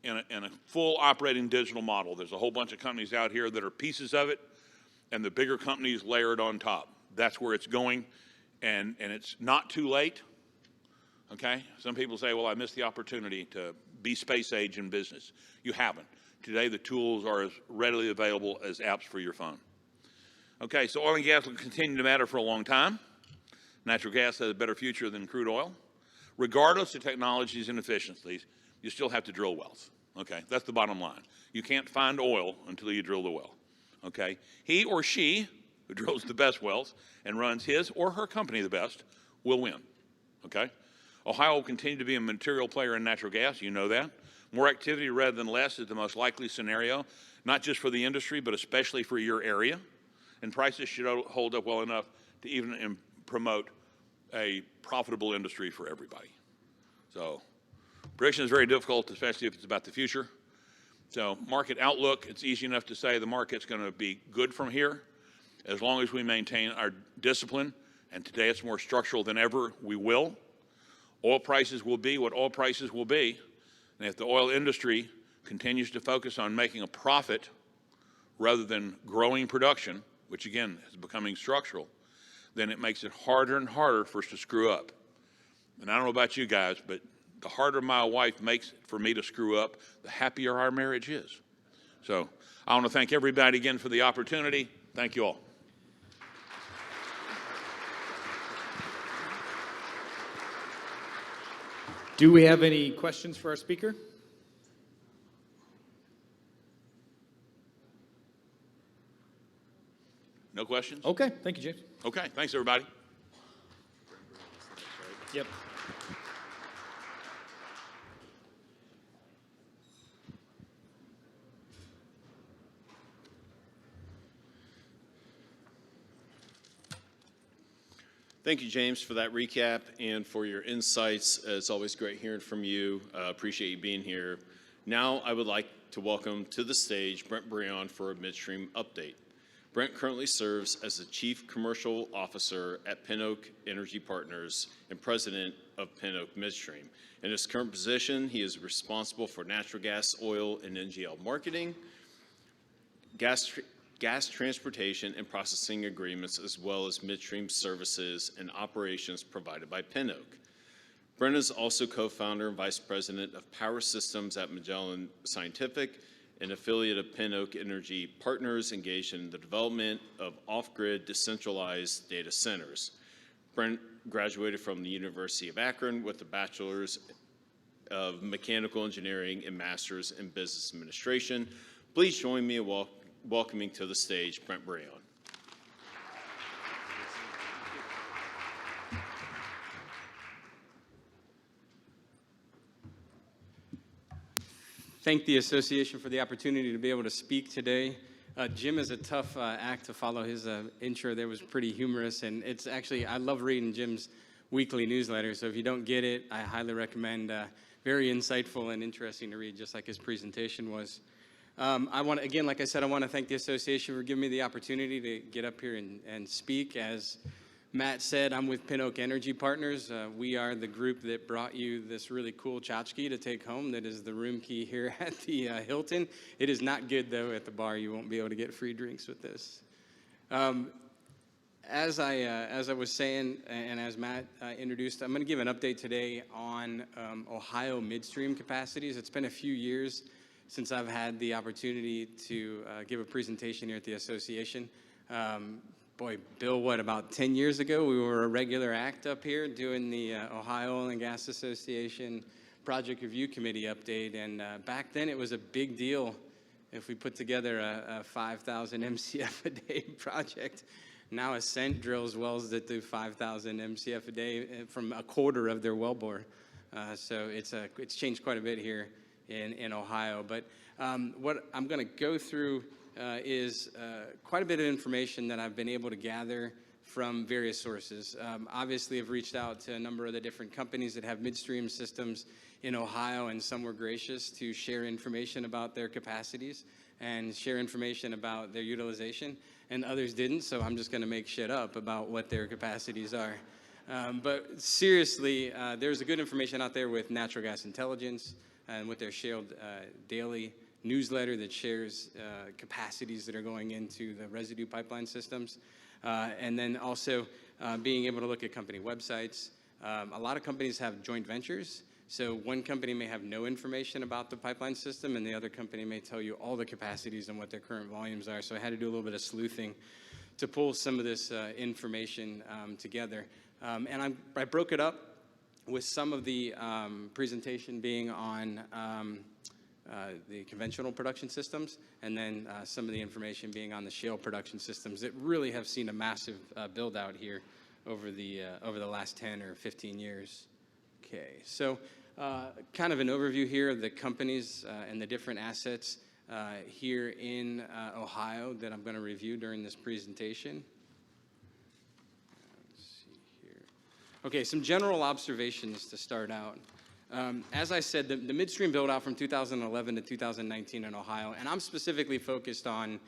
in a full operating digital model. There's a whole bunch of companies out here that are pieces of it, and the bigger companies layered on top. That's where it's going, and it's not too late, okay? Some people say, well, I missed the opportunity to be space age in business. You haven't. Today, the tools are as readily available as apps for your phone. Okay, so oil and gas will continue to matter for a long time. Natural gas has a better future than crude oil. Regardless of technologies and efficiencies, you still have to drill wells. Okay, that's the bottom line. You can't find oil until you drill the well. Okay, he or she who drills the best wells and runs his or her company the best will win. Okay, Ohio will continue to be a material player in natural gas. You know that. More activity rather than less is the most likely scenario, not just for the industry, but especially for your area. And prices should hold up well enough to even promote a profitable industry for everybody. So prediction is very difficult, especially if it's about the future. So market outlook, it's easy enough to say the market's going to be good from here as long as we maintain our discipline. And today it's more structural than ever. We will. Oil prices will be what oil prices will be. And if the oil industry continues to focus on making a profit rather than growing production, which again is becoming structural, then it makes it harder and harder for us to screw up. And I don't know about you guys, but the harder my wife makes it for me to screw up, the happier our marriage is. So I want to thank everybody again for the opportunity. Thank you all. Do we have any questions for our speaker? No questions? Okay, thank you, James. Okay, thanks everybody. Yep. Thank you, James, for that recap and for your insights. It's always great hearing from you. Appreciate you being here. Now I would like to welcome to the stage Brent Breon for a midstream update. Brent currently serves as the Chief Commercial Officer at Pin Oak Energy Partners and President of Pin Oak Midstream. In his current position, he is responsible for natural gas, oil, and NGL marketing, gas transportation and processing agreements, as well as midstream services and operations provided by Pin Oak. Brent is also co-founder and vice president of Power Systems at Magellan Scientific, an affiliate of Pin Oak Energy Partners engaged in the development of off-grid decentralized data centers. Brent graduated from the University of Akron with a bachelor's of mechanical engineering and master's in business administration. Please join me in welcoming to the stage Brent Breon. Thank the association for the opportunity to be able to speak today. Jim is a tough act to follow. His intro there was pretty humorous, and it's actually, I love reading Jim's weekly newsletter, so if you don't get it, I highly recommend. Very insightful and interesting to read, just like his presentation was. I want to, again, like I said, I want to thank the association for giving me the opportunity to get up here and speak. As Matt said, I'm with Pin Oak Energy Partners. We are the group that brought you this really cool tchotchke to take home. That is the room key here at the Hilton. It is not good, though, at the bar. You won't be able to get free drinks with this. As I was saying, and as Matt introduced, I'm going to give an update today on Ohio midstream capacities. It's been a few years since I've had the opportunity to give a presentation here at the association. Boy, Bill, what, about 10 years ago, we were a regular act up here doing the Ohio Oil and Gas Association Project Review Committee update, and back then it was a big deal if we put together a 5,000 MCF a day project. Now Ascent drills wells that do 5,000 MCF a day from a quarter of their wellbore. So it's changed quite a bit here in Ohio. But what I'm going to go through is quite a bit of information that I've been able to gather from various sources. Obviously, I've reached out to a number of the different companies that have midstream systems in Ohio, and some were gracious to share information about their capacities and share information about their utilization, and others didn't, so I'm just going to make shit up about what their capacities are. But seriously, there's a good information out there with Natural Gas Intelligence and with their Shale Daily newsletter that shares capacities that are going into the residue pipeline systems. And then also being able to look at company websites. A lot of companies have joint ventures. So one company may have no information about the pipeline system, and the other company may tell you all the capacities and what their current volumes are. So I had to do a little bit of sleuthing to pull some of this information together. And I broke it up with some of the presentation being on the conventional production systems, and then some of the information being on the shale production systems that really have seen a massive build out here over the last 10 or 15 years. Okay, so kind of an overview here of the companies and the different assets here in Ohio that I'm going to review during this presentation. Let's see here. Okay, some general observations to start out. As I said, the midstream build-out from 2011 to 2019 in Ohio, and I'm specifically focused on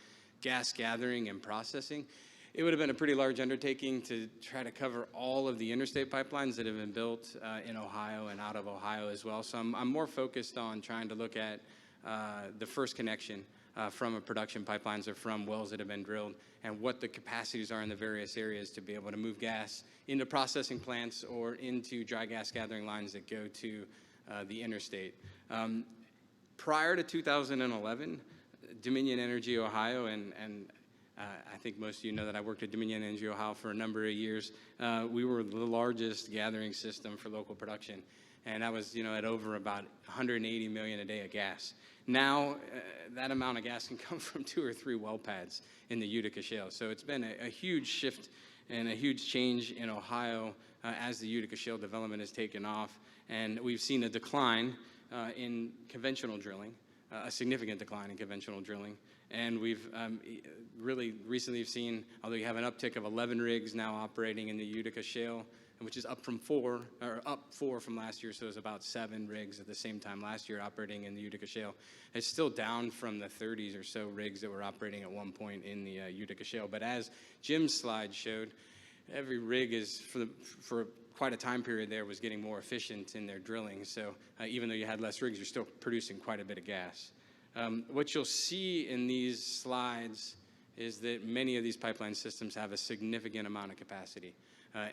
gas gathering and processing. It would have been a pretty large undertaking to try to cover all of the interstate pipelines that have been built in Ohio and out of Ohio as well. So I'm more focused on trying to look at the first connection from a production pipelines or from wells that have been drilled, and what the capacities are in the various areas to be able to move gas into processing plants or into dry gas gathering lines that go to the interstate. Prior to 2011, Dominion Energy Ohio, and I think most of you know that I worked at Dominion Energy Ohio for a number of years. We were the largest gathering system for local production, and that was, at over about 180 million a day of gas. Now, that amount of gas can come from 2 or 3 well pads in the Utica Shale. So it's been a huge shift and a huge change in Ohio as the Utica Shale development has taken off, and we've seen a decline in conventional drilling, a significant decline in conventional drilling. And we've really recently seen, although you have an uptick of 11 rigs now operating in the Utica Shale, which is up 4 from last year, so it was about 7 rigs at the same time last year operating in the Utica Shale. It's still down from the 30s or so rigs that were operating at one point in the Utica Shale. But as Jim's slide showed, every rig is, for quite a time period there, was getting more efficient in their drilling. So even though you had less rigs, you're still producing quite a bit of gas. What you'll see in these slides is that many of these pipeline systems have a significant amount of capacity.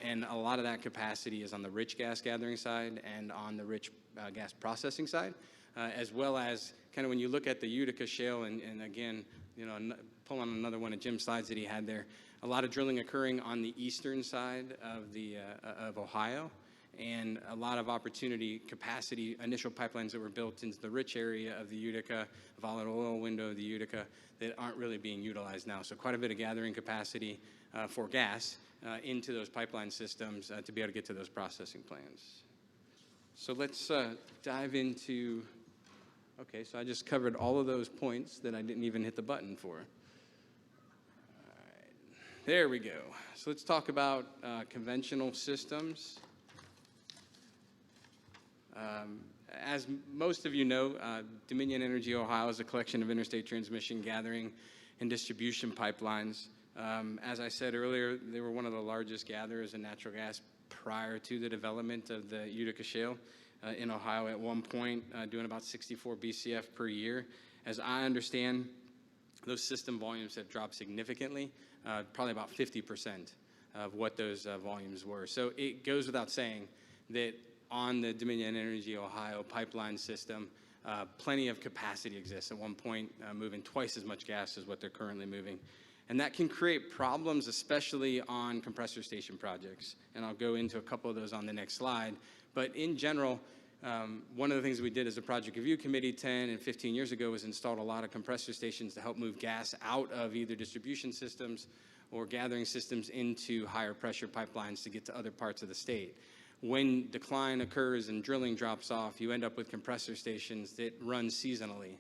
And a lot of that capacity is on the rich gas gathering side and on the rich gas processing side, as well as kind of when you look at the Utica Shale, and again, pull on another one of Jim's slides that he had there, a lot of drilling occurring on the eastern side of Ohio, and a lot of opportunity capacity, initial pipelines that were built into the rich area of the Utica, volatile oil window of the Utica, that aren't really being utilized now. So quite a bit of gathering capacity for gas into those pipeline systems to be able to get to those processing plants. So let's dive into, okay, so I just covered all of those points that I didn't even hit the button for. All right, there we go. So let's talk about conventional systems. As most of you know, Dominion Energy Ohio is a collection of interstate transmission, gathering, and distribution pipelines. As I said earlier, they were one of the largest gatherers in natural gas prior to the development of the Utica Shale in Ohio at one point, doing about 64 BCF per year. As I understand, those system volumes have dropped significantly, probably about 50% of what those volumes were. So it goes without saying that on the Dominion Energy Ohio pipeline system, plenty of capacity exists. At one point, moving twice as much gas as what they're currently moving. And that can create problems, especially on compressor station projects. And I'll go into a couple of those on the next slide. But in general, one of the things we did as a project review committee 10 and 15 years ago was installed a lot of compressor stations to help move gas out of either distribution systems or gathering systems into higher pressure pipelines to get to other parts of the state. when decline occurs and drilling drops off, you end up with compressor stations that run seasonally.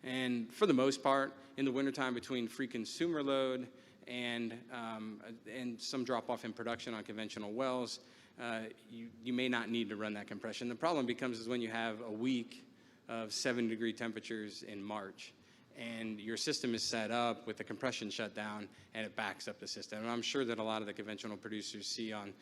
And for the most part, in the wintertime between free consumer load and some drop-off in production on conventional wells, you may not need to run that compression. The problem becomes is when you have a week of 70-degree temperatures in March, and your system is set up with the compression shut down, and it backs up the system. And I'm sure that a lot of the conventional producers see on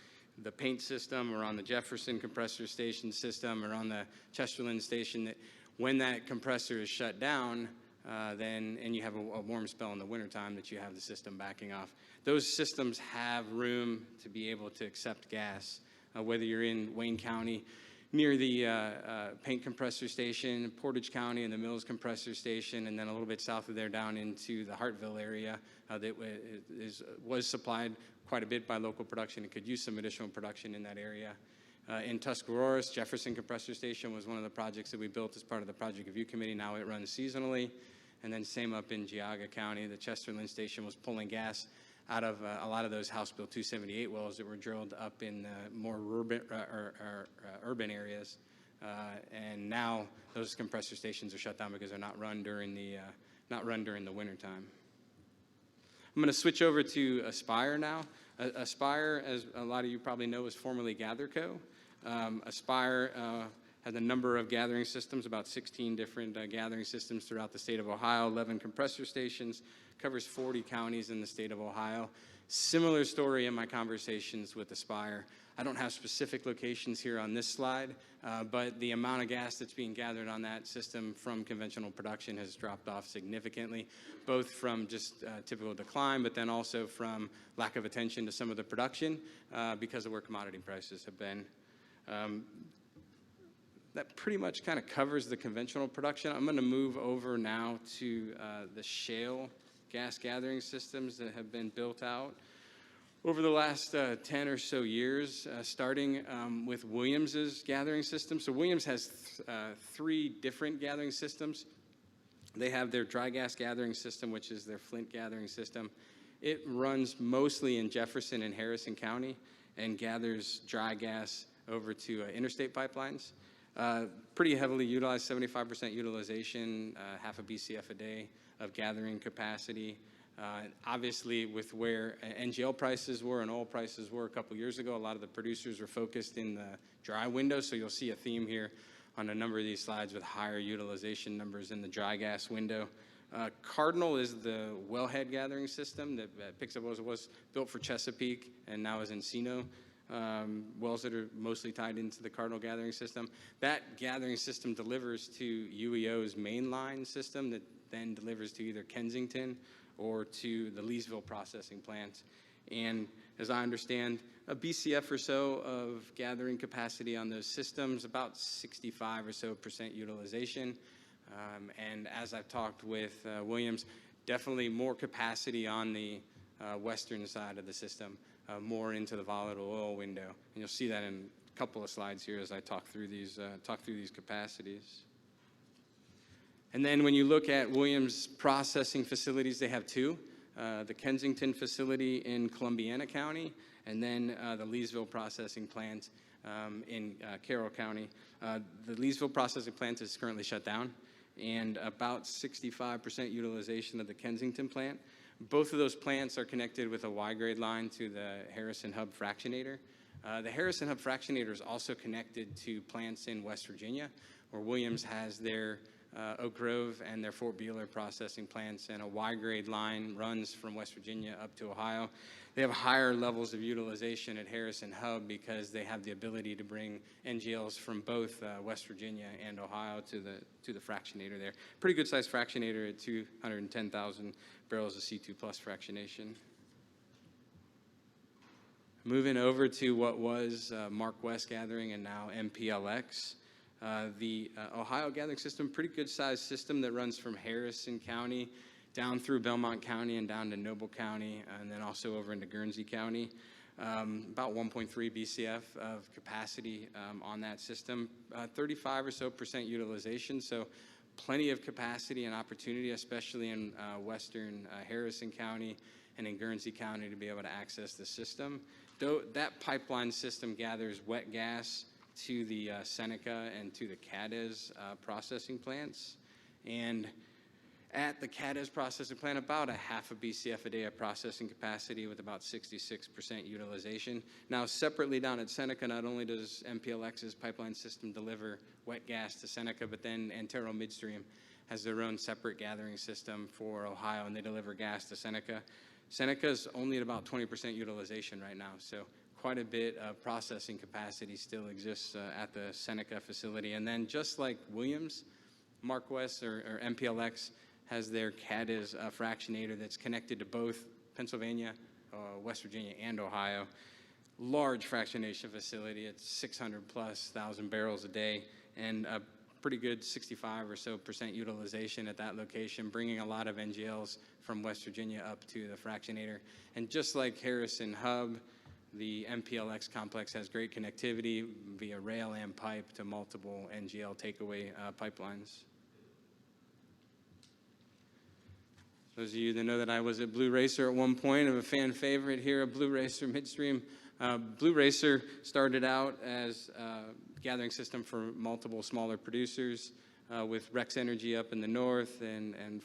the Paint system or on the Jefferson compressor station system or on the Chesterland station that when that compressor is shut down, and you have a warm spell in the wintertime, that you have the system backing off. Those systems have room to be able to accept gas, whether you're in Wayne County, near the Paint compressor station, Portage County and the Mills compressor station, and then a little bit south of there down into the Hartville area that was supplied quite a bit by local production and could use some additional production in that area. In Tuscarawas, Jefferson compressor station was one of the projects that we built as part of the Project Review Committee. Now it runs seasonally. And then same up in Geauga County, the Chesterland station was pulling gas out of a lot of those House Bill 278 wells that were drilled up in more urban areas. And now those compressor stations are shut down because they're not run during the wintertime. I'm going to switch over to Aspire now. Aspire, as a lot of you probably know, is formerly GatherCo. Aspire has a number of gathering systems, about 16 different gathering systems throughout the state of Ohio, 11 compressor stations, covers 40 counties in the state of Ohio. Similar story in my conversations with Aspire. I don't have specific locations here on this slide, but the amount of gas that's being gathered on that system from conventional production has dropped off significantly, both from just typical decline, but then also from lack of attention to some of the production because of where commodity prices have been. That pretty much kind of covers the conventional production. I'm going to move over now to the shale gas gathering systems that have been built out over the last 10 or so years, starting with Williams's gathering system. So Williams has three different gathering systems. They have their dry gas gathering system, which is their Flint gathering system. It runs mostly in Jefferson and Harrison County and gathers dry gas over to interstate pipelines. Pretty heavily utilized, 75% utilization, half a BCF a day of gathering capacity. Obviously, with where NGL prices were and oil prices were a couple years ago, a lot of the producers were focused in the dry window, so you'll see a theme here on a number of these slides with higher utilization numbers in the dry gas window. Cardinal is the wellhead gathering system that picks up what was built for Chesapeake and now is Encino. Wells that are mostly tied into the Cardinal gathering system. That gathering system delivers to UEO's mainline system that then delivers to either Kensington or to the Leesville processing plant. And as I understand, a BCF or so of gathering capacity on those systems, about 65% or so utilization. And as I've talked with Williams, definitely more capacity on the western side of the system. More into the volatile oil window, and you'll see that in a couple of slides here as I talk through these capacities. And then when you look at Williams processing facilities, they have two: the Kensington facility in Columbiana County, and then the Leesville processing plant in Carroll County. The Leesville processing plant is currently shut down, and about 65% utilization of the Kensington plant. Both of those plants are connected with a Y-grade line to the Harrison Hub fractionator. The Harrison Hub fractionator is also connected to plants in West Virginia, where Williams has their Oak Grove and their Fort Beeler processing plants, and a Y-grade line runs from West Virginia up to Ohio. They have higher levels of utilization at Harrison Hub because they have the ability to bring NGLs from both West Virginia and Ohio to the fractionator there. Pretty good sized fractionator at 210,000 barrels of C2 plus fractionation. Moving over to what was Mark West Gathering and now MPLX. The Ohio gathering system, pretty good sized system that runs from Harrison County down through Belmont County and down to Noble County, and then also over into Guernsey County. About 1.3 BCF of capacity on that system, 35% or so utilization, so plenty of capacity and opportunity, especially in western Harrison County and in Guernsey County, to be able to access the system. That pipeline system gathers wet gas to the Seneca and to the Cadiz processing plants. And at the Cadiz processing plant, about a half a BCF a day of processing capacity with about 66% utilization. Now, separately down at Seneca, not only does MPLX's pipeline system deliver wet gas to Seneca, but then Antero Midstream has their own separate gathering system for Ohio, and they deliver gas to Seneca. Seneca's only at about 20% utilization right now, so quite a bit of processing capacity still exists at the Seneca facility. And then just like Williams, MarkWest or MPLX has their Cadiz fractionator that's connected to both Pennsylvania, West Virginia, and Ohio. Large fractionation facility. It's 600,000+ barrels a day, and a pretty good 65% or so utilization at that location, bringing a lot of NGLs from West Virginia up to the fractionator. And just like Harrison Hub, the MPLX complex has great connectivity via rail and pipe to multiple NGL takeaway pipelines. Those of you that know that I was at Blue Racer at one point, I'm a fan favorite here at Blue Racer Midstream. Blue Racer started out as a gathering system for multiple smaller producers with Rex Energy up in the north and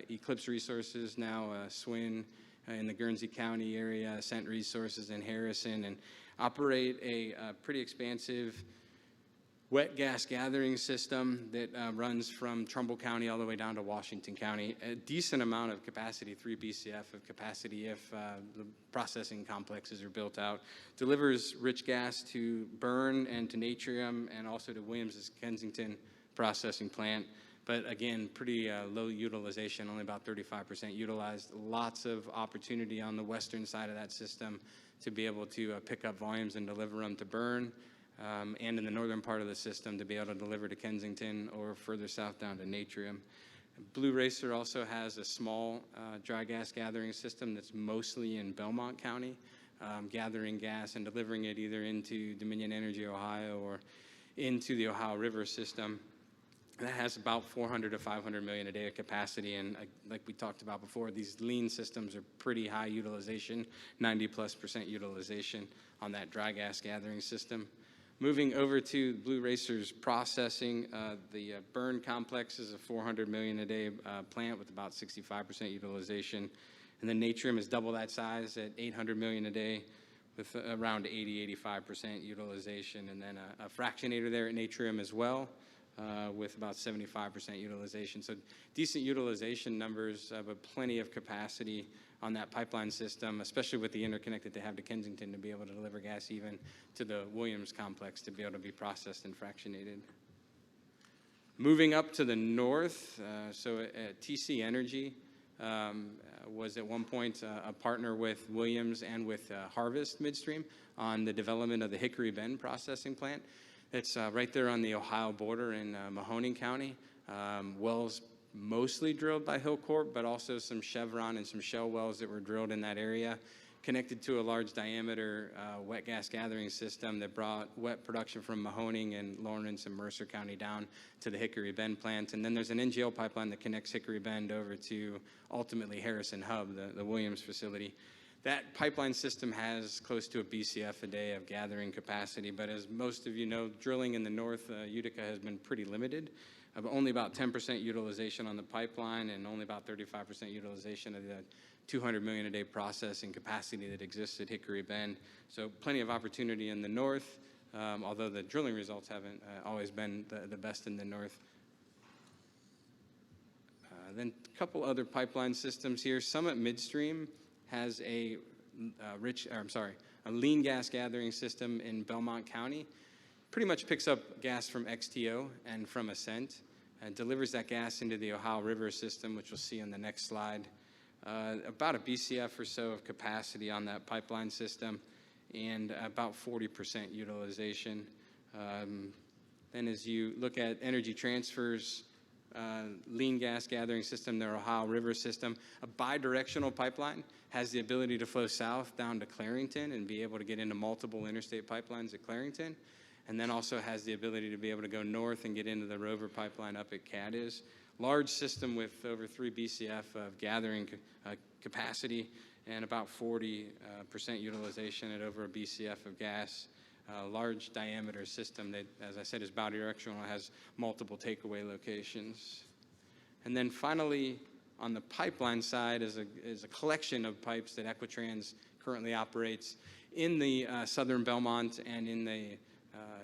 Eclipse Resources, now SWIN in the Guernsey County area, Ascent Resources in Harrison, and operate a pretty expansive wet gas gathering system that runs from Trumbull County all the way down to Washington County. A decent amount of capacity, 3 BCF of capacity if the processing complexes are built out. Delivers rich gas to Burn and to Natrium and also to Williams' Kensington processing plant. But again, pretty low utilization, only about 35% utilized. Lots of opportunity on the western side of that system to be able to pick up volumes and deliver them to Burn. And in the northern part of the system to be able to deliver to Kensington or further south down to Natrium. Blue Racer also has a small dry gas gathering system that's mostly in Belmont County, gathering gas and delivering it either into Dominion Energy Ohio or into the Ohio River system. That has about 400 to 500 million a day of capacity, and like we talked about before, these lean systems are pretty high utilization, 90+% utilization on that dry gas gathering system. Moving over to Blue Racer's processing, the Burn complex is a 400 million a day plant with about 65% utilization. And then Natrium is double that size at 800 million a day with around 80-85% utilization. And then a fractionator there at Natrium as well with about 75% utilization. So decent utilization numbers, but plenty of capacity on that pipeline system, especially with the interconnect that they have to Kensington to be able to deliver gas even to the Williams complex to be able to be processed and fractionated. Moving up to the north, TC Energy was at one point a partner with Williams and with Harvest Midstream on the development of the Hickory Bend processing plant. It's right there on the Ohio border in Mahoning County. Wells mostly drilled by Hillcorp, but also some Chevron and some Shell wells that were drilled in that area, connected to a large diameter wet gas gathering system that brought wet production from Mahoning and Lawrence and Mercer County down to the Hickory Bend plant. And then there's an NGL pipeline that connects Hickory Bend over to ultimately Harrison Hub, the Williams facility. That pipeline system has close to a BCF a day of gathering capacity, but as most of you know, drilling in the North Utica has been pretty limited. Only about 10% utilization on the pipeline and only about 35% utilization of the 200 million a day processing capacity that exists at Hickory Bend. So plenty of opportunity in the north, although the drilling results haven't always been the best in the north. Then a couple other pipeline systems here. Summit Midstream has a lean gas gathering system in Belmont County. Pretty much picks up gas from XTO and from Ascent and delivers that gas into the Ohio River system, which we'll see on the next slide. About a BCF or so of capacity on that pipeline system and about 40% utilization. Then as you look at Energy Transfer's lean gas gathering system, their Ohio River system, a bidirectional pipeline has the ability to flow south down to Clarington and be able to get into multiple interstate pipelines at Clarington. And then also has the ability to be able to go north and get into the Rover pipeline up at Cadiz. Large system with over 3 BCF of gathering capacity and about 40% utilization at over a BCF of gas. Large diameter system that, as I said, is bidirectional, has multiple takeaway locations. And then finally, on the pipeline side is a collection of pipes that Equitrans currently operates in the southern Belmont and in the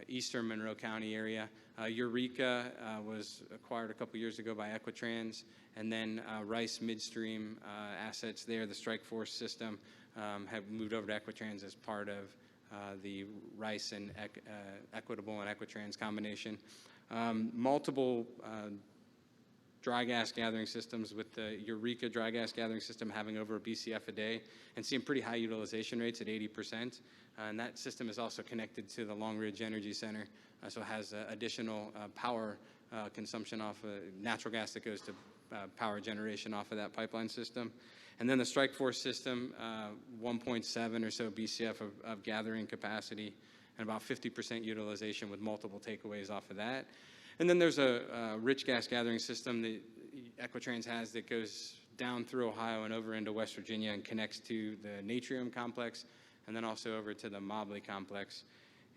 eastern Monroe County area. Eureka was acquired a couple years ago by Equitrans, and then Rice Midstream assets there, the Strike Force system, have moved over to Equitrans as part of the Rice and Equitable and Equitrans combination. Multiple dry gas gathering systems, with the Eureka dry gas gathering system having over a BCF a day and seeing pretty high utilization rates at 80%. And that system is also connected to the Long Ridge Energy Center, so it has additional power consumption off of natural gas that goes to power generation off of that pipeline system. And then the Strike Force system, 1.7 or so BCF of gathering capacity and about 50% utilization with multiple takeaways off of that. And then there's a rich gas gathering system that Equitrans has that goes down through Ohio and over into West Virginia and connects to the Natrium complex and then also over to the Mobley complex,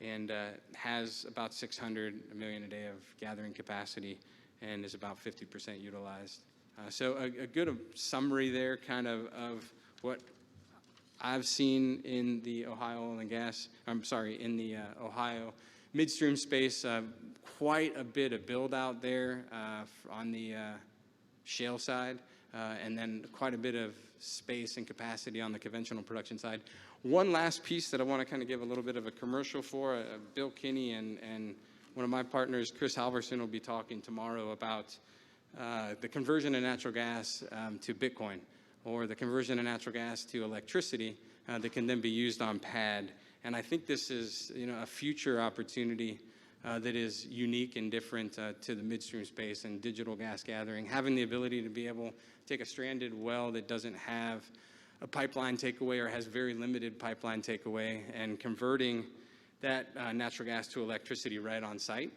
and has about 600 million a day of gathering capacity and is about 50% utilized. So a good summary there kind of what I've seen in the Ohio oil and gas, in the Ohio midstream space. Quite a bit of build out there on the shale side, and then quite a bit of space and capacity on the conventional production side. One last piece that I want to kind of give a little bit of a commercial for, Bill Kinney and one of my partners, Chris Halverson, will be talking tomorrow about the conversion of natural gas to Bitcoin, or the conversion of natural gas to electricity that can then be used on pad. And I think this is, a future opportunity that is unique and different to the midstream space and digital gas gathering. Having the ability to be able to take a stranded well that doesn't have a pipeline takeaway or has very limited pipeline takeaway and converting that natural gas to electricity right on site.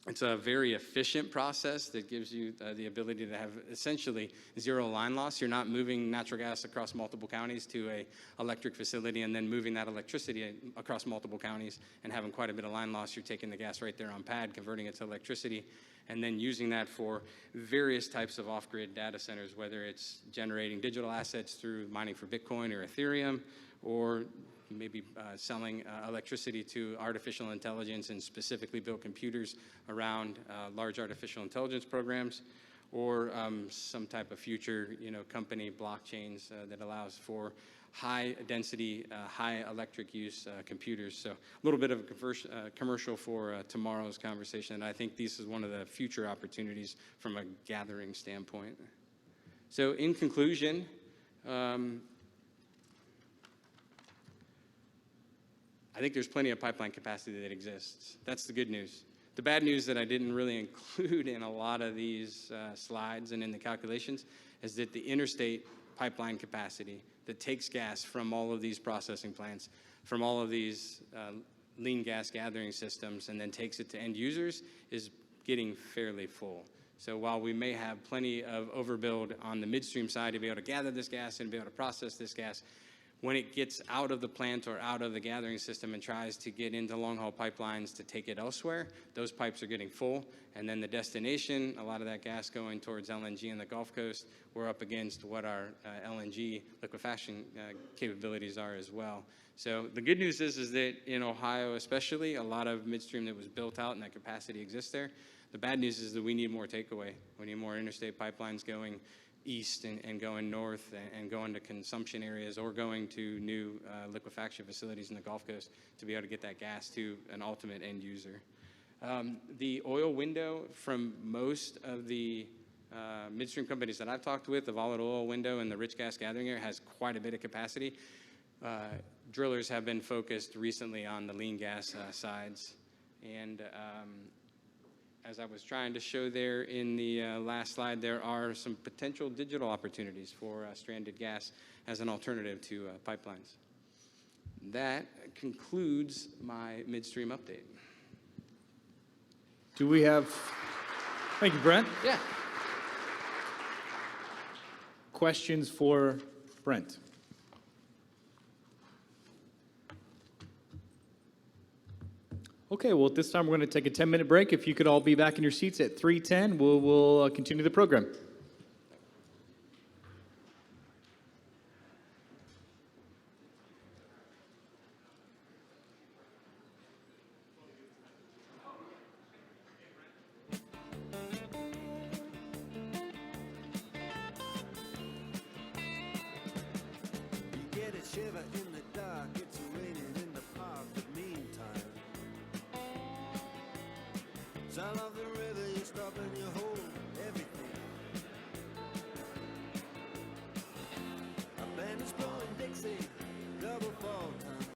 It's a very efficient process that gives you the ability to have essentially zero line loss. You're not moving natural gas across multiple counties to a electric facility and then moving that electricity across multiple counties and having quite a bit of line loss. You're taking the gas right there on pad, converting it to electricity, and then using that for various types of off-grid data centers, whether it's generating digital assets through mining for Bitcoin or Ethereum, or maybe selling electricity to artificial intelligence and specifically built computers around large artificial intelligence programs, or some type of future, company blockchains that allows for high density, high electric use computers. So a little bit of a commercial for tomorrow's conversation. And I think this is one of the future opportunities from a gathering standpoint. So in conclusion, I think there's plenty of pipeline capacity that exists. That's the good news. The bad news that I didn't really include in a lot of these slides and in the calculations is that the interstate pipeline capacity that takes gas from all of these processing plants, from all of these lean gas gathering systems, and then takes it to end users is getting fairly full. So while we may have plenty of overbuild on the midstream side to be able to gather this gas and be able to process this gas, when it gets out of the plant or out of the gathering system and tries to get into long-haul pipelines to take it elsewhere, those pipes are getting full. And then the destination, a lot of that gas going towards LNG in the Gulf Coast, we're up against what our LNG liquefaction capabilities are as well. So the good news is that in Ohio especially, a lot of midstream that was built out and that capacity exists there. The bad news is that we need more takeaway. We need more interstate pipelines going east and going north and going to consumption areas or going to new liquefaction facilities in the Gulf Coast to be able to get that gas to an ultimate end user. The oil window from most of the midstream companies that I've talked with, the volatile oil window and the rich gas gathering area has quite a bit of capacity. Drillers have been focused recently on the lean gas sides. And as I was trying to show there in the last slide, there are some potential digital opportunities for stranded gas as an alternative to pipelines. That concludes my midstream update. Do we have, thank you, Brent. Yeah. Questions for Brent. Okay, well, at this time, we're going to take a 10-minute break. If you could all be back in your seats at 3:10, we'll continue the program. Get a shiver in the dark, it's raining in the park, but meantime, sound of the river, you stop and you hold everything. A band is blowing Dixie, double fall time.